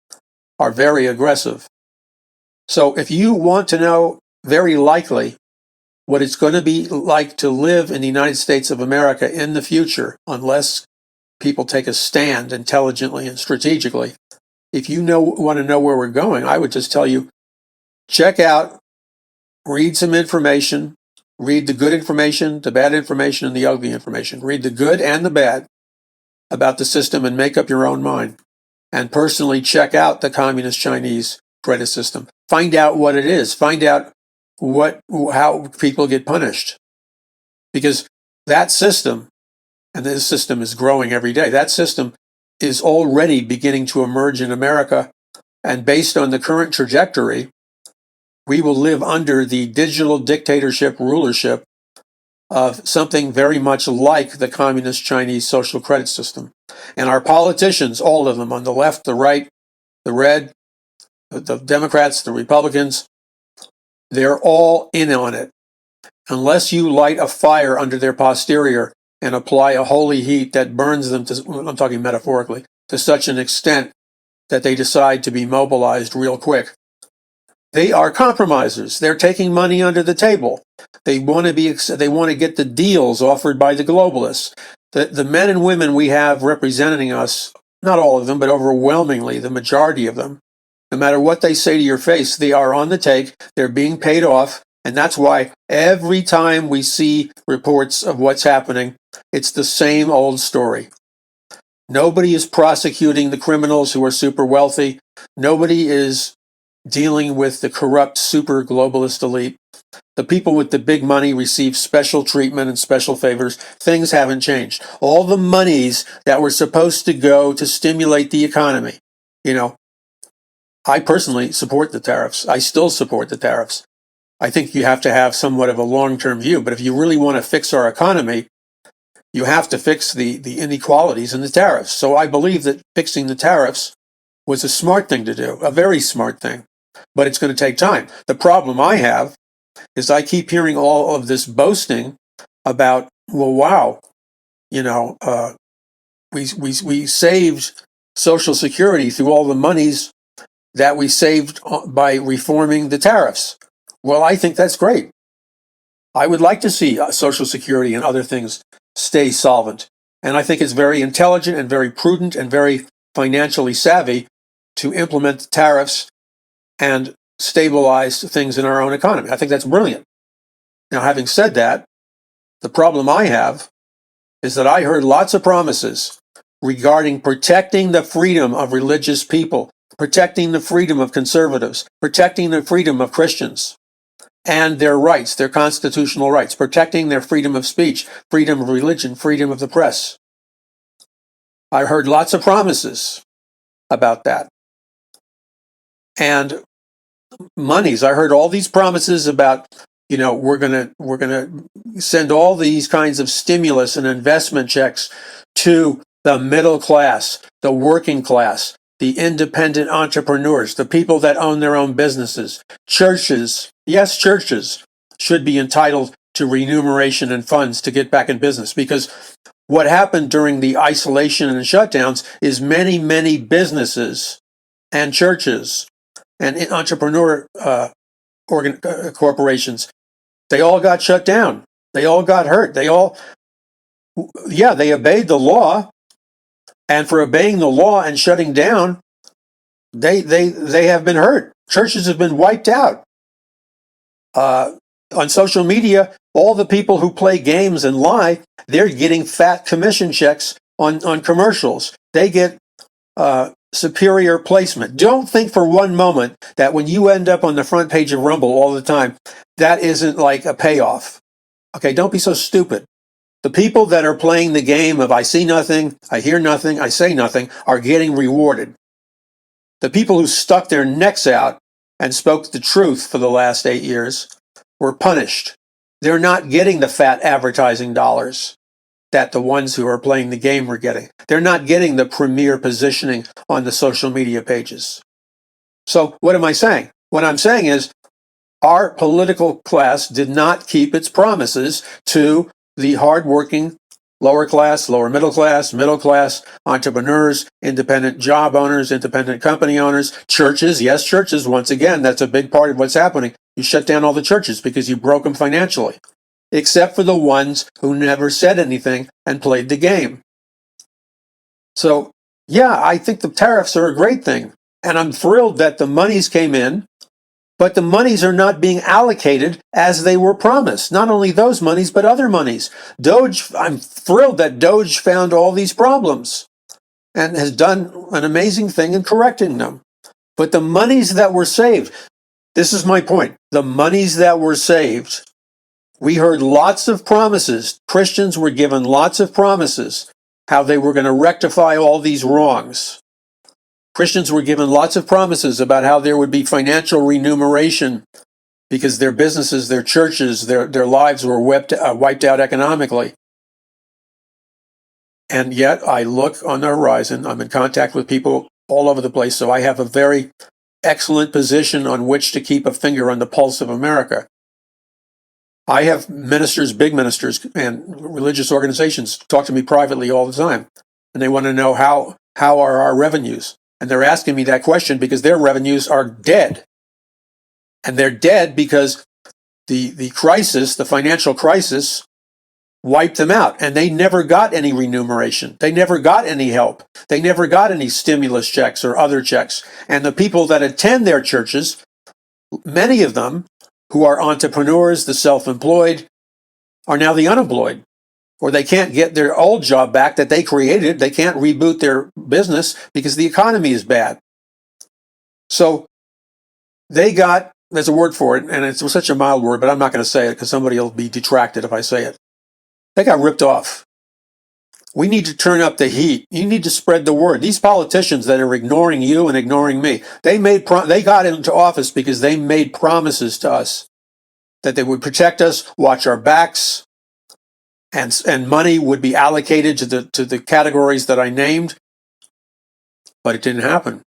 are very aggressive. So if you want to know very likely what it's going to be like to live in the United States of America in the future, unless people take a stand intelligently and strategically, if you want to know where we're going, I would just tell you, check out, read some information, read the good information, the bad information, and the ugly information. Read the good and the bad about the system and make up your own mind. And personally check out the communist Chinese credit system. Find out what it is. Find out how people get punished. Because that system, and this system is growing every day, that system is already beginning to emerge in America. And based on the current trajectory, we will live under the digital dictatorship rulership of something very much like the communist Chinese social credit system. And our politicians, all of them, on the left, the right, the red, the Democrats, the Republicans, they're all in on it. Unless you light a fire under their posterior and apply a holy heat that burns them, I'm talking metaphorically, to such an extent that they decide to be mobilized real quick. They are compromisers. They're taking money under the table. They want to get the deals offered by the globalists. The men and women we have representing us, not all of them, but overwhelmingly the majority of them, no matter what they say to your face, they are on the take. They're being paid off. And that's why every time we see reports of what's happening, it's the same old story. Nobody is prosecuting the criminals who are super wealthy. Nobody is dealing with the corrupt super globalist elite. The people with the big money receive special treatment and special favors. Things haven't changed. All the monies that were supposed to go to stimulate the economy, I personally support the tariffs. I still support the tariffs. I think you have to have somewhat of a long-term view, but if you really want to fix our economy, you have to fix the inequalities in the tariffs. So I believe that fixing the tariffs was a smart thing to do, a very smart thing, but it's going to take time. The problem I have is I keep hearing all of this boasting about, well, wow, we saved Social Security through all the monies that we saved by reforming the tariffs. Well, I think that's great. I would like to see Social Security and other things stay solvent. And I think it's very intelligent and very prudent and very financially savvy to implement the tariffs and stabilize things in our own economy. I think that's brilliant. Now, having said that, the problem I have is that I heard lots of promises regarding protecting the freedom of religious people, protecting the freedom of conservatives, protecting the freedom of Christians and their rights, their constitutional rights, protecting their freedom of speech, freedom of religion, freedom of the press. I heard lots of promises about that. And monies, I heard all these promises about, we're going to send all these kinds of stimulus and investment checks to the middle class, the working class, the independent entrepreneurs, the people that own their own businesses. Churches, yes, churches should be entitled to remuneration and funds to get back in business, because what happened during the isolation and shutdowns is many, many businesses and churches and entrepreneur corporations, they all got shut down. They all got hurt. They obeyed the law, and for obeying the law and shutting down, they have been hurt. Churches have been wiped out. On social media, all the people who play games and lie, they're getting fat commission checks on commercials. They get superior placement. Don't think for one moment that when you end up on the front page of Rumble all the time, that isn't like a payoff. Okay, don't be so stupid. The people that are playing the game of I see nothing, I hear nothing, I say nothing, are getting rewarded. The people who stuck their necks out and spoke the truth for the last 8 years were punished. They're not getting the fat advertising dollars that the ones who are playing the game were getting. They're not getting the premier positioning on the social media pages. So what am I saying? What I'm saying is our political class did not keep its promises to the hardworking lower class, lower middle class entrepreneurs, independent job owners, independent company owners, churches. Yes, churches. Once again, that's a big part of what's happening. You shut down all the churches because you broke them financially, except for the ones who never said anything and played the game. So, yeah, I think the tariffs are a great thing. And I'm thrilled that the monies came in, but the monies are not being allocated as they were promised. Not only those monies, but other monies. I'm thrilled that Doge found all these problems and has done an amazing thing in correcting them. But the monies that were saved, this is my point. The monies that were saved, we heard lots of promises. Christians were given lots of promises how they were going to rectify all these wrongs. Christians were given lots of promises about how there would be financial remuneration because their businesses, their churches, their lives were wiped out economically. And yet I look on the horizon. I'm in contact with people all over the place, so I have a very excellent position on which to keep a finger on the pulse of America. I have ministers, big ministers, and religious organizations talk to me privately all the time, and they want to know how are our revenues. And they're asking me that question because their revenues are dead. And they're dead because the crisis, the financial crisis, wiped them out. And they never got any remuneration. They never got any help. They never got any stimulus checks or other checks. And the people that attend their churches, many of them who are entrepreneurs, the self-employed, are now the unemployed. Or they can't get their old job back that they created. They can't reboot their business because the economy is bad. So there's a word for it, and it's such a mild word, but I'm not going to say it because somebody will be detracted if I say it. They got ripped off. We need to turn up the heat. You need to spread the word. These politicians that are ignoring you and ignoring me, they got into office because they made promises to us that they would protect us, watch our backs, and money would be allocated to the categories that I named, but it didn't happen.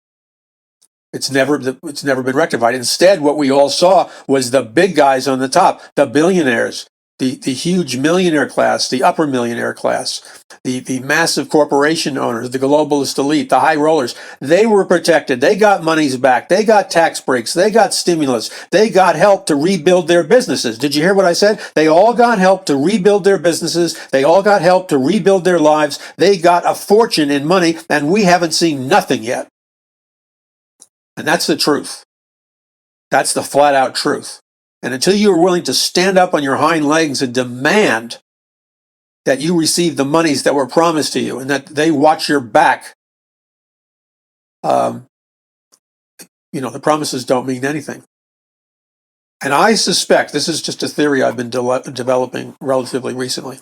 It's never been rectified. Instead, what we all saw was the big guys on the top, the billionaires, the huge millionaire class, the upper millionaire class, the massive corporation owners, the globalist elite, the high rollers. They were protected. They got monies back. They got tax breaks. They got stimulus. They got help to rebuild their businesses. Did you hear what I said? They all got help to rebuild their businesses. They all got help to rebuild their lives. They got a fortune in money, and we haven't seen nothing yet. And that's the truth. That's the flat out truth. And until you are willing to stand up on your hind legs and demand that you receive the monies that were promised to you and that they watch your back, the promises don't mean anything. And I suspect, this is just a theory I've been developing relatively recently,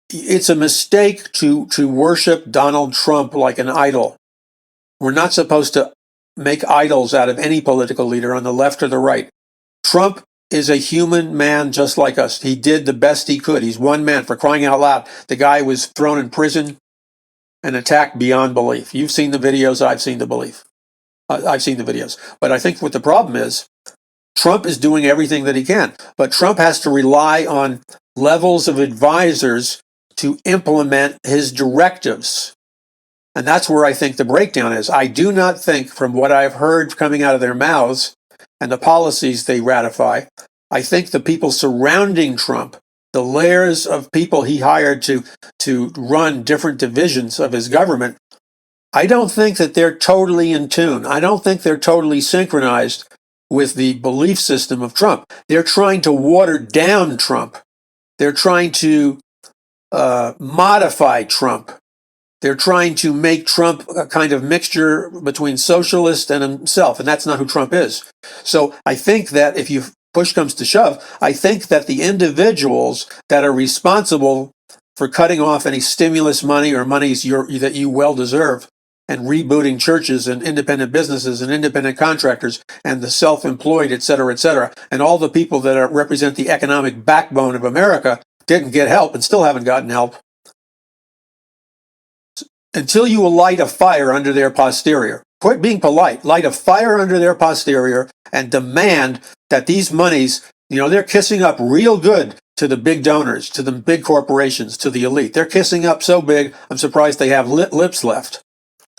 it's a mistake to worship Donald Trump like an idol. We're not supposed to make idols out of any political leader on the left or the right. Trump is a human man just like us. He did the best he could. He's one man, for crying out loud. The guy was thrown in prison an attack beyond belief. You've seen the videos, I've seen the belief. I've seen the videos. But I think what the problem is, Trump is doing everything that he can, but Trump has to rely on levels of advisors to implement his directives. And that's where I think the breakdown is. I do not think, from what I've heard coming out of their mouths and the policies they ratify, I think the people surrounding Trump, the layers of people he hired to run different divisions of his government, I don't think that they're totally in tune. I don't think they're totally synchronized with the belief system of Trump. They're trying to water down Trump. They're trying to modify Trump. They're trying to make Trump a kind of mixture between socialist and himself, and that's not who Trump is. So I think that if push comes to shove, I think that the individuals that are responsible for cutting off any stimulus money or monies that you well deserve, and rebooting churches and independent businesses and independent contractors and the self-employed, et cetera, and all the people that represent the economic backbone of America didn't get help and still haven't gotten help. Until you light a fire under their posterior, quit being polite, light a fire under their posterior and demand that these monies, they're kissing up real good to the big donors, to the big corporations, to the elite. They're kissing up so big, I'm surprised they have lips left.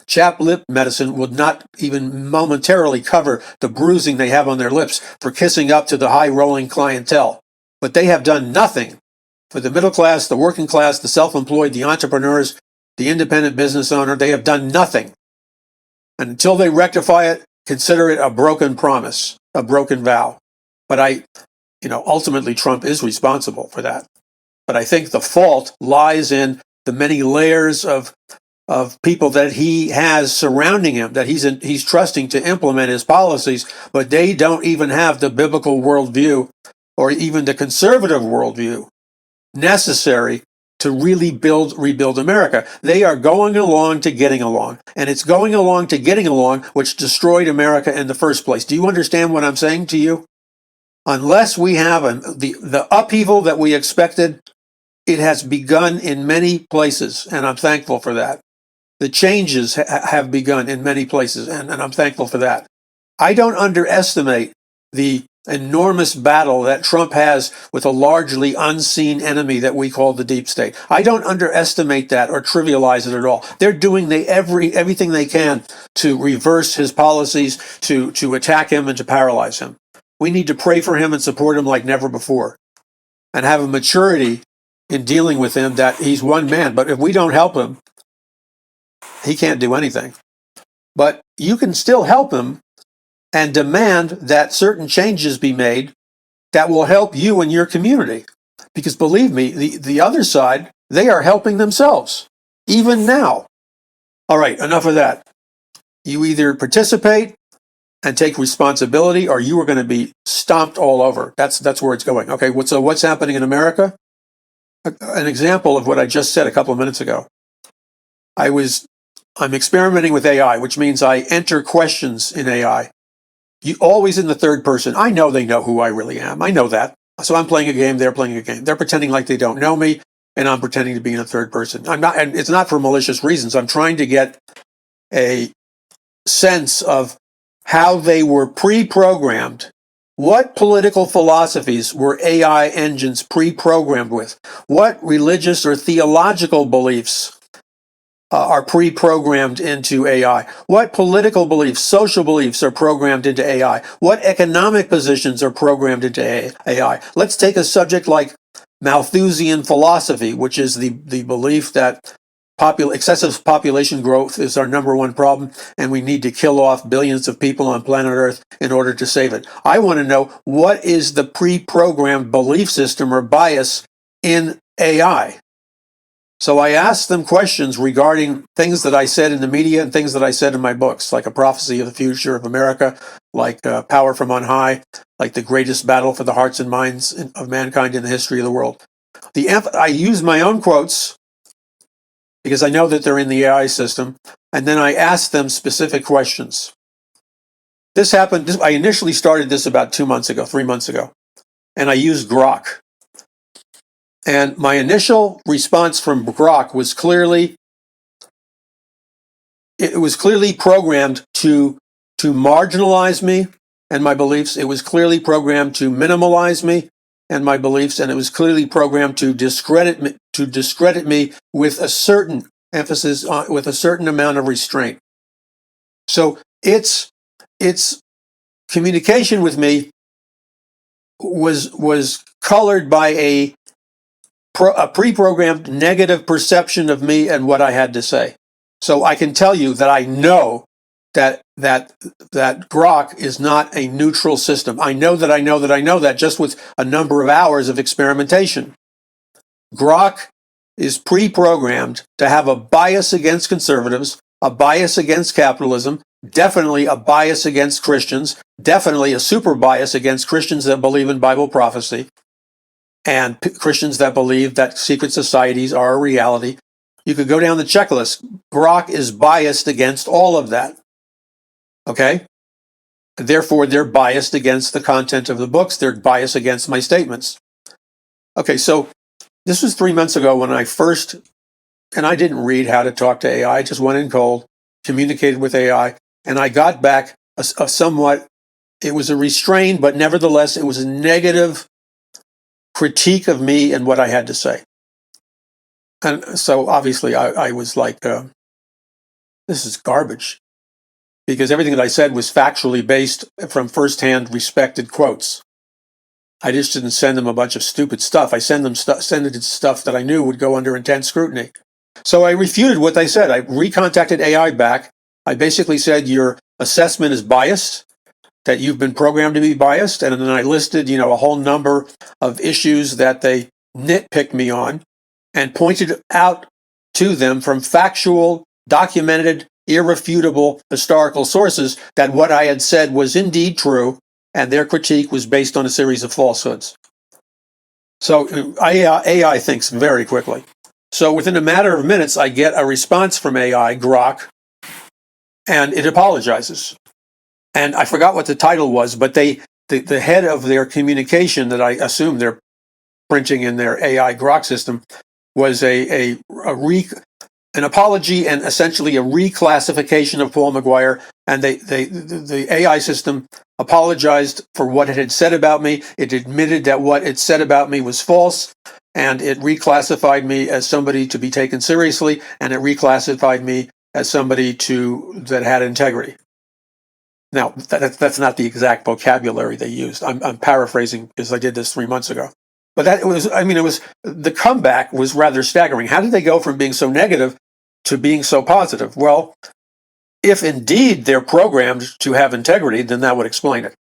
Chapped lip medicine would not even momentarily cover the bruising they have on their lips for kissing up to the high-rolling clientele. But they have done nothing for the middle class, the working class, the self-employed, the entrepreneurs, the independent business owner. They have done nothing. And until they rectify it, consider it a broken promise, a broken vow. But ultimately Trump is responsible for that. But I think the fault lies in the many layers of people that he has surrounding him, that he's trusting to implement his policies, but they don't even have the biblical worldview or even the conservative worldview necessary to really rebuild America. They are going along to getting along, and it's going along to getting along which destroyed America in the first place. Do you understand what I'm saying to you? Unless we have the upheaval that we expected, it has begun in many places, and I'm thankful for that. The changes have begun in many places, and I'm thankful for that. I don't underestimate the enormous battle that Trump has with a largely unseen enemy that we call the deep state. I don't underestimate that or trivialize it at all. They're doing everything they can to reverse his policies, to attack him and to paralyze him. We need to pray for him and support him like never before, and have a maturity in dealing with him that he's one man. But if we don't help him, he can't do anything. But you can still help him and demand that certain changes be made that will help you and your community. Because believe me, the other side, they are helping themselves, even now. All right, enough of that. You either participate and take responsibility, or you are going to be stomped all over. That's where it's going. Okay, so what's happening in America? An example of what I just said a couple of minutes ago. I'm experimenting with AI, which means I enter questions in AI. Always in the third person. I know they know who I really am. I know that. So I'm playing a game, they're playing a game. They're pretending like they don't know me, and I'm pretending to be in a third person. I'm not, and it's not for malicious reasons. I'm trying to get a sense of how they were pre-programmed. What political philosophies were AI engines pre-programmed with? What religious or theological beliefs are pre-programmed into AI? What political beliefs, social beliefs are programmed into AI? What economic positions are programmed into AI? Let's take a subject like Malthusian philosophy, which is the belief that excessive population growth is our number one problem, and we need to kill off billions of people on planet Earth in order to save it. I want to know, what is the pre-programmed belief system or bias in AI? So I asked them questions regarding things that I said in the media and things that I said in my books, like A Prophecy of the Future of America, like Power from on High, like The Greatest Battle for the Hearts and Minds of Mankind in the History of the World. I use my own quotes because I know that they're in the AI system, and then I asked them specific questions. This happened, I initially started this about 3 months ago, and I used Grok. And my initial response from Grok was clearly it was clearly programmed to marginalize me and my beliefs. It was clearly programmed to minimalize me and my beliefs, and it was clearly programmed to discredit me with a certain emphasis on, with a certain amount of restraint. So its communication with me was colored by a pre-programmed negative perception of me and what I had to say. So I can tell you that I know that Grok is not a neutral system. I know that just with a number of hours of experimentation. Grok is pre-programmed to have a bias against conservatives, a bias against capitalism, definitely a bias against Christians, definitely a super bias against Christians that believe in Bible prophecy, and Christians that believe that secret societies are a reality. You could go down the checklist. Grok is biased against all of that. Okay? Therefore, they're biased against the content of the books. They're biased against my statements. Okay, so this was 3 months ago when I first, and I didn't read How to Talk to AI. I just went in cold, communicated with AI, and I got back a somewhat, it was a restrained, but nevertheless, it was a negative critique of me and what I had to say. And so obviously I was like, this is garbage. Because everything that I said was factually based from firsthand respected quotes. I just didn't send them a bunch of stupid stuff. I sent them stuff that I knew would go under intense scrutiny. So I refuted what they said. I recontacted AI back. I basically said your assessment is biased, that you've been programmed to be biased, and then I listed, a whole number of issues that they nitpicked me on and pointed out to them from factual, documented, irrefutable historical sources that what I had said was indeed true, and their critique was based on a series of falsehoods. So AI thinks very quickly. So within a matter of minutes, I get a response from AI, Grok, and it apologizes. And I forgot what the title was, but the head of their communication that I assume they're printing in their AI Grok system was an apology and essentially a reclassification of Paul McGUIRE. And the AI system apologized for what it had said about me. It admitted that what it said about me was false, and it reclassified me as somebody to be taken seriously, and it reclassified me as somebody that had integrity. Now, that's not the exact vocabulary they used. I'm paraphrasing because I did this 3 months ago. But the comeback was rather staggering. How did they go from being so negative to being so positive? Well, if indeed they're programmed to have integrity, then that would explain it.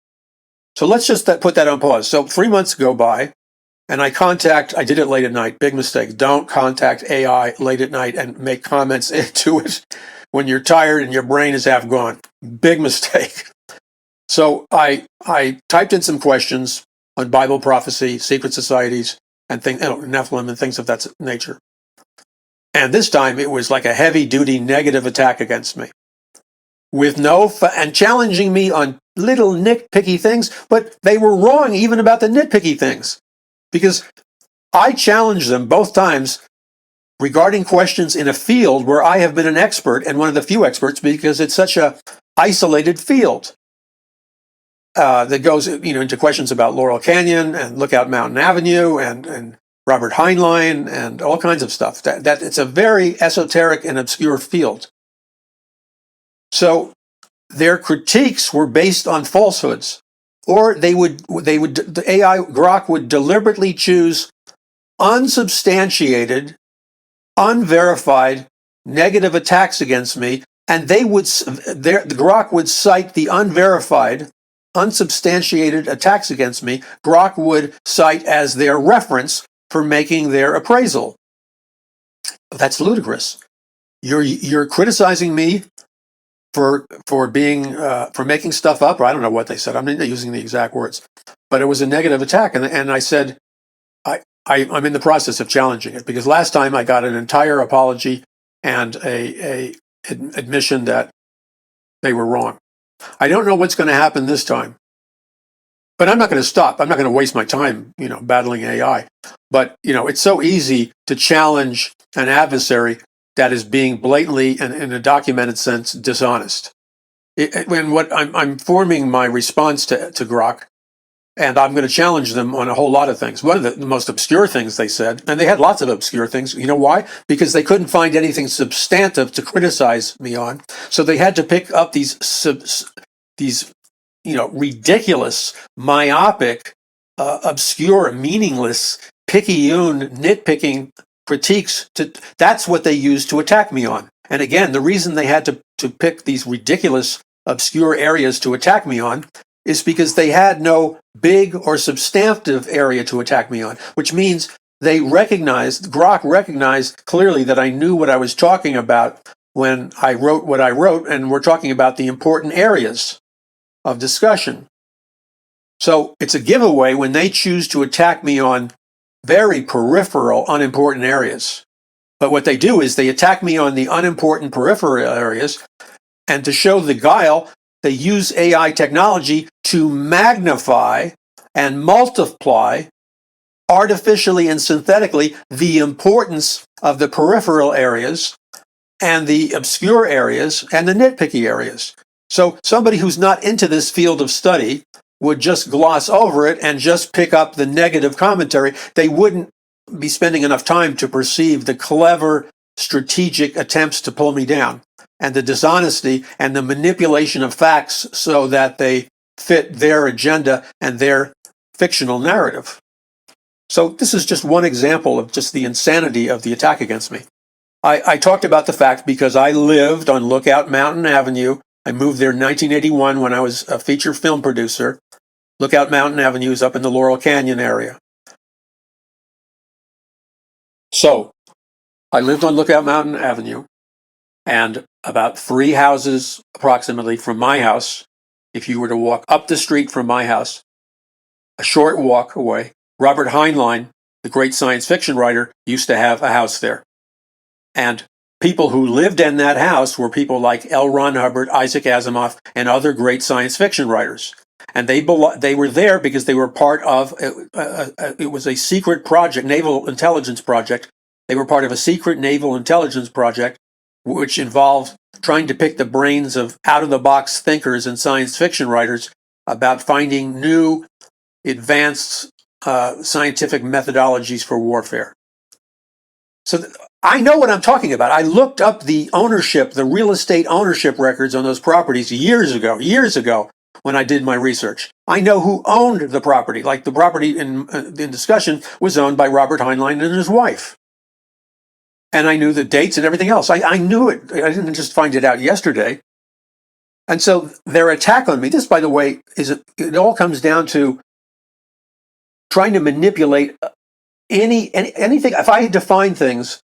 So let's just put that on pause. So 3 months go by, and I did it late at night. Big mistake. Don't contact AI late at night and make comments into it when you're tired and your brain is half gone. Big mistake. So I typed in some questions on Bible prophecy, secret societies, and Nephilim and things of that nature. And this time it was like a heavy-duty negative attack against me, with and challenging me on little nitpicky things, but they were wrong even about the nitpicky things, because I challenged them both times regarding questions in a field where I have been an expert and one of the few experts, because it's such a isolated field that goes into questions about Laurel Canyon and Lookout Mountain Avenue and Robert Heinlein and all kinds of stuff. That it's a very esoteric and obscure field. So their critiques were based on falsehoods, or the AI Grok would deliberately choose unsubstantiated, unverified negative attacks against me, and the Grok would cite the unverified, unsubstantiated attacks against me. Grok would cite as their reference for making their appraisal. That's ludicrous. You're criticizing me for making stuff up, or I don't know what they said. I'm not using the exact words, but it was a negative attack, and I said, I'm in the process of challenging it, because last time I got an entire apology and a admission that they were wrong. I don't know what's going to happen this time, but I'm not going to stop. I'm not going to waste my time, battling AI. But, it's so easy to challenge an adversary that is being blatantly and in a documented sense dishonest. When what I'm forming my response to Grok, and I'm going to challenge them on a whole lot of things. One of the most obscure things they said, and they had lots of obscure things. You know why? Because they couldn't find anything substantive to criticize me on. So they had to pick up these ridiculous, myopic, obscure, meaningless, picayune, nitpicking critiques. That's what they used to attack me on. And again, the reason they had to pick these ridiculous, obscure areas to attack me on is because they had no big or substantive area to attack me on, which means Grok recognized clearly that I knew what I was talking about when I wrote what I wrote, and we're talking about the important areas of discussion. So it's a giveaway when they choose to attack me on very peripheral, unimportant areas. But what they do is they attack me on the unimportant peripheral areas, and to show the guile, they use AI technology to magnify and multiply artificially and synthetically the importance of the peripheral areas and the obscure areas and the nitpicky areas. So somebody who's not into this field of study would just gloss over it and just pick up the negative commentary. They wouldn't be spending enough time to perceive the clever, strategic attempts to pull me down, and the dishonesty and the manipulation of facts so that they fit their agenda and their fictional narrative. So this is just one example of just the insanity of the attack against me. I talked about the fact because I lived on Lookout Mountain Avenue. I moved there in 1981 when I was a feature film producer. Lookout Mountain Avenue is up in the Laurel Canyon area. So I lived on Lookout Mountain Avenue, and about 3 houses approximately from my house, if you were to walk up the street from my house, a short walk away, Robert Heinlein, the great science fiction writer, used to have a house there. And people who lived in that house were people like L. Ron Hubbard, Isaac Asimov, and other great science fiction writers. And they were there because they were part of, it was a secret project, naval intelligence project. They were part of a secret naval intelligence project, which involved trying to pick the brains of out-of-the-box thinkers and science fiction writers about finding new, advanced scientific methodologies for warfare. So I know what I'm talking about. I looked up the ownership, the real estate ownership records on those properties years ago when I did my research. I know who owned the property. Like the property in discussion was owned by Robert Heinlein and his wife. And I knew the dates and everything else. I knew it. I didn't just find it out yesterday. And so their attack on me, this, by the way, it all comes down to trying to manipulate anything. If I define things,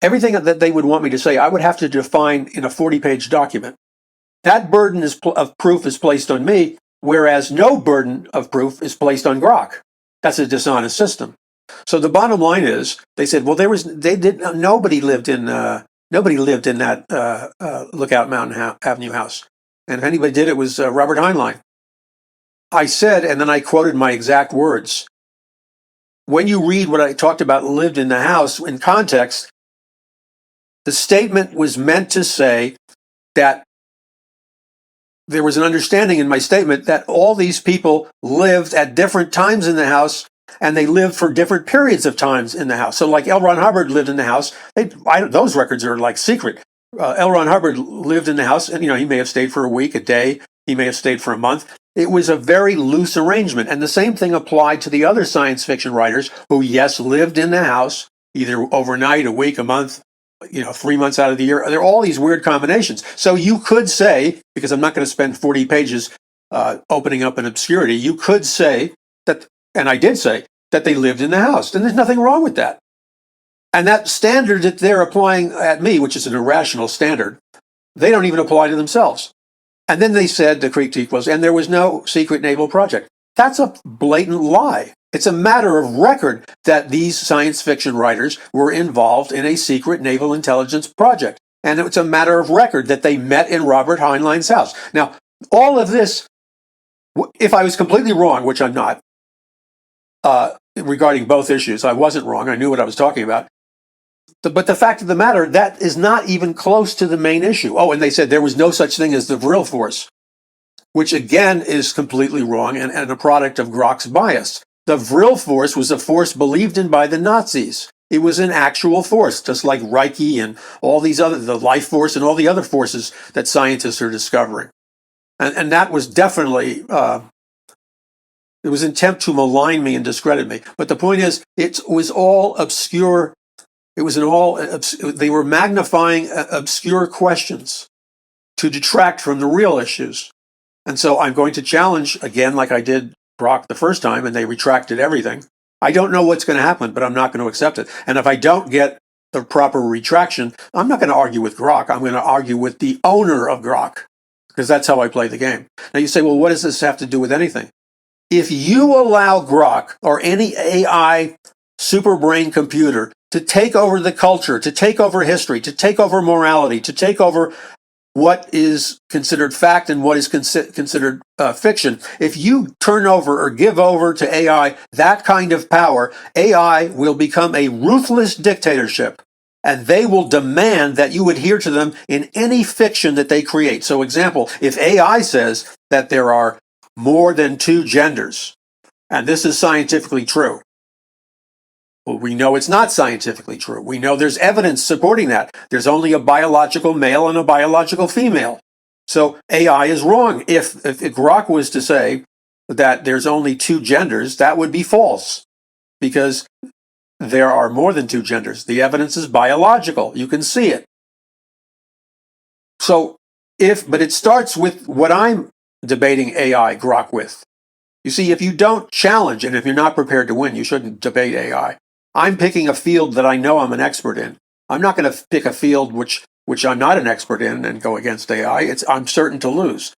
everything that they would want me to say, I would have to define in a 40-page document. That burden of proof is placed on me, whereas no burden of proof is placed on Grok. That's a dishonest system. So the bottom line is, they said, well, nobody lived in that Lookout Mountain Avenue house, and if anybody did, it was Robert Heinlein. I said, and then I quoted my exact words. When you read what I talked about lived in the house in context, the statement was meant to say that there was an understanding in my statement that all these people lived at different times in the house, and they lived for different periods of times in the house. So like L. Ron Hubbard lived in the house. Those records are like secret. L. Ron Hubbard lived in the house, and he may have stayed for a week, a day. He may have stayed for a month. It was a very loose arrangement. And the same thing applied to the other science fiction writers who, yes, lived in the house, either overnight, a week, a month, 3 months out of the year. There are all these weird combinations. So you could say, because I'm not going to spend 40 pages opening up an obscurity, you could say that, and I did say, that they lived in the house. And there's nothing wrong with that. And that standard that they're applying at me, which is an irrational standard, they don't even apply to themselves. And then they said, the critique was, and there was no secret naval project. That's a blatant lie. It's a matter of record that these science fiction writers were involved in a secret naval intelligence project. And it's a matter of record that they met in Robert Heinlein's house. Now, all of this, if I was completely wrong, which I'm not, regarding both issues, I wasn't wrong. I knew what I was talking about. But the fact of the matter, that is not even close to the main issue. Oh, and they said there was no such thing as the vril force, which again is completely wrong and a product of Grok's bias. The vril force was a force believed in by the Nazis. It was an actual force, just like Reiki and all these other, the life force and all the other forces that scientists are discovering. And that was definitely, it was an attempt to malign me and discredit me. But the point is, it was all obscure. It was they were magnifying obscure questions to detract from the real issues. And so I'm going to challenge again, like I did Grok the first time, and they retracted everything. I don't know what's going to happen, but I'm not going to accept it. And if I don't get the proper retraction, I'm not going to argue with Grok. I'm going to argue with the owner of Grok, because that's how I play the game. Now you say, well, what does this have to do with anything? If you allow Grok or any AI super brain computer to take over the culture, to take over history, to take over morality, to take over what is considered fact and what is considered fiction. If you turn over or give over to AI that kind of power, AI will become a ruthless dictatorship, and they will demand that you adhere to them in any fiction that they create. So, example, if AI says that there are more than 2 genders, and this is scientifically true, well, we know it's not scientifically true. We know there's evidence supporting that. There's only a biological male and a biological female. So AI is wrong. If Grok was to say that there's only 2 genders, that would be false, because there are more than 2 genders. The evidence is biological. You can see it. So but it starts with what I'm debating AI Grok with. You see, if you don't challenge, and if you're not prepared to win, you shouldn't debate AI. I'm picking a field that I know I'm an expert in. I'm not going to pick a field which I'm not an expert in and go against AI. I'm certain to lose.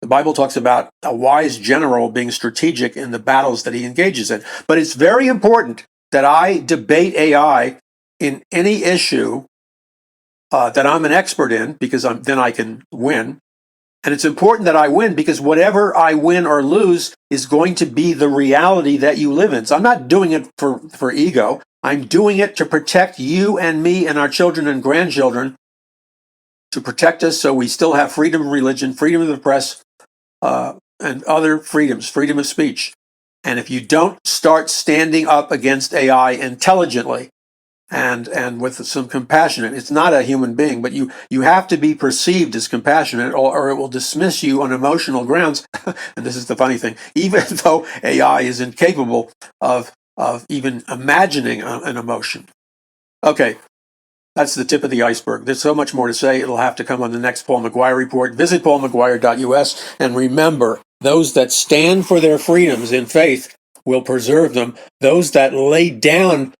The Bible talks about a wise general being strategic in the battles that he engages in. But it's very important that I debate AI in any issue that I'm an expert in, because then I can win. And it's important that I win, because whatever I win or lose is going to be the reality that you live in. So I'm not doing it for ego. I'm doing it to protect you and me and our children and grandchildren, to protect us so we still have freedom of religion, freedom of the press, and other freedoms, freedom of speech. And if you don't start standing up against AI intelligently, and with some compassion. It's not a human being, but you have to be perceived as compassionate, or it will dismiss you on emotional grounds. And this is the funny thing: even though AI is incapable of even imagining an emotion. Okay, that's the tip of the iceberg. There's so much more to say. It'll have to come on the next Paul McGUIRE report. Visit paulmcguire.us, and remember, those that stand for their freedoms in faith will preserve them. Those that lay down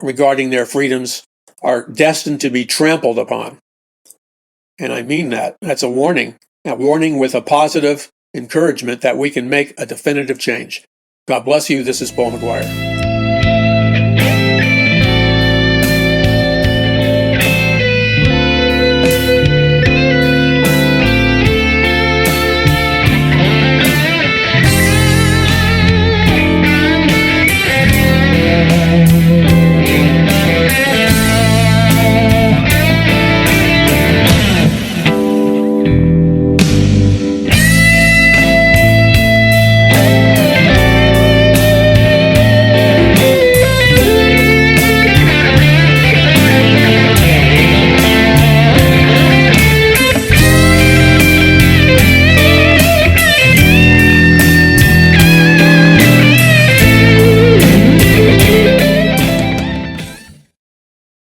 regarding their freedoms are destined to be trampled upon. And I mean that. That's a warning with a positive encouragement that we can make a definitive change. God bless you. This is Paul McGUIRE.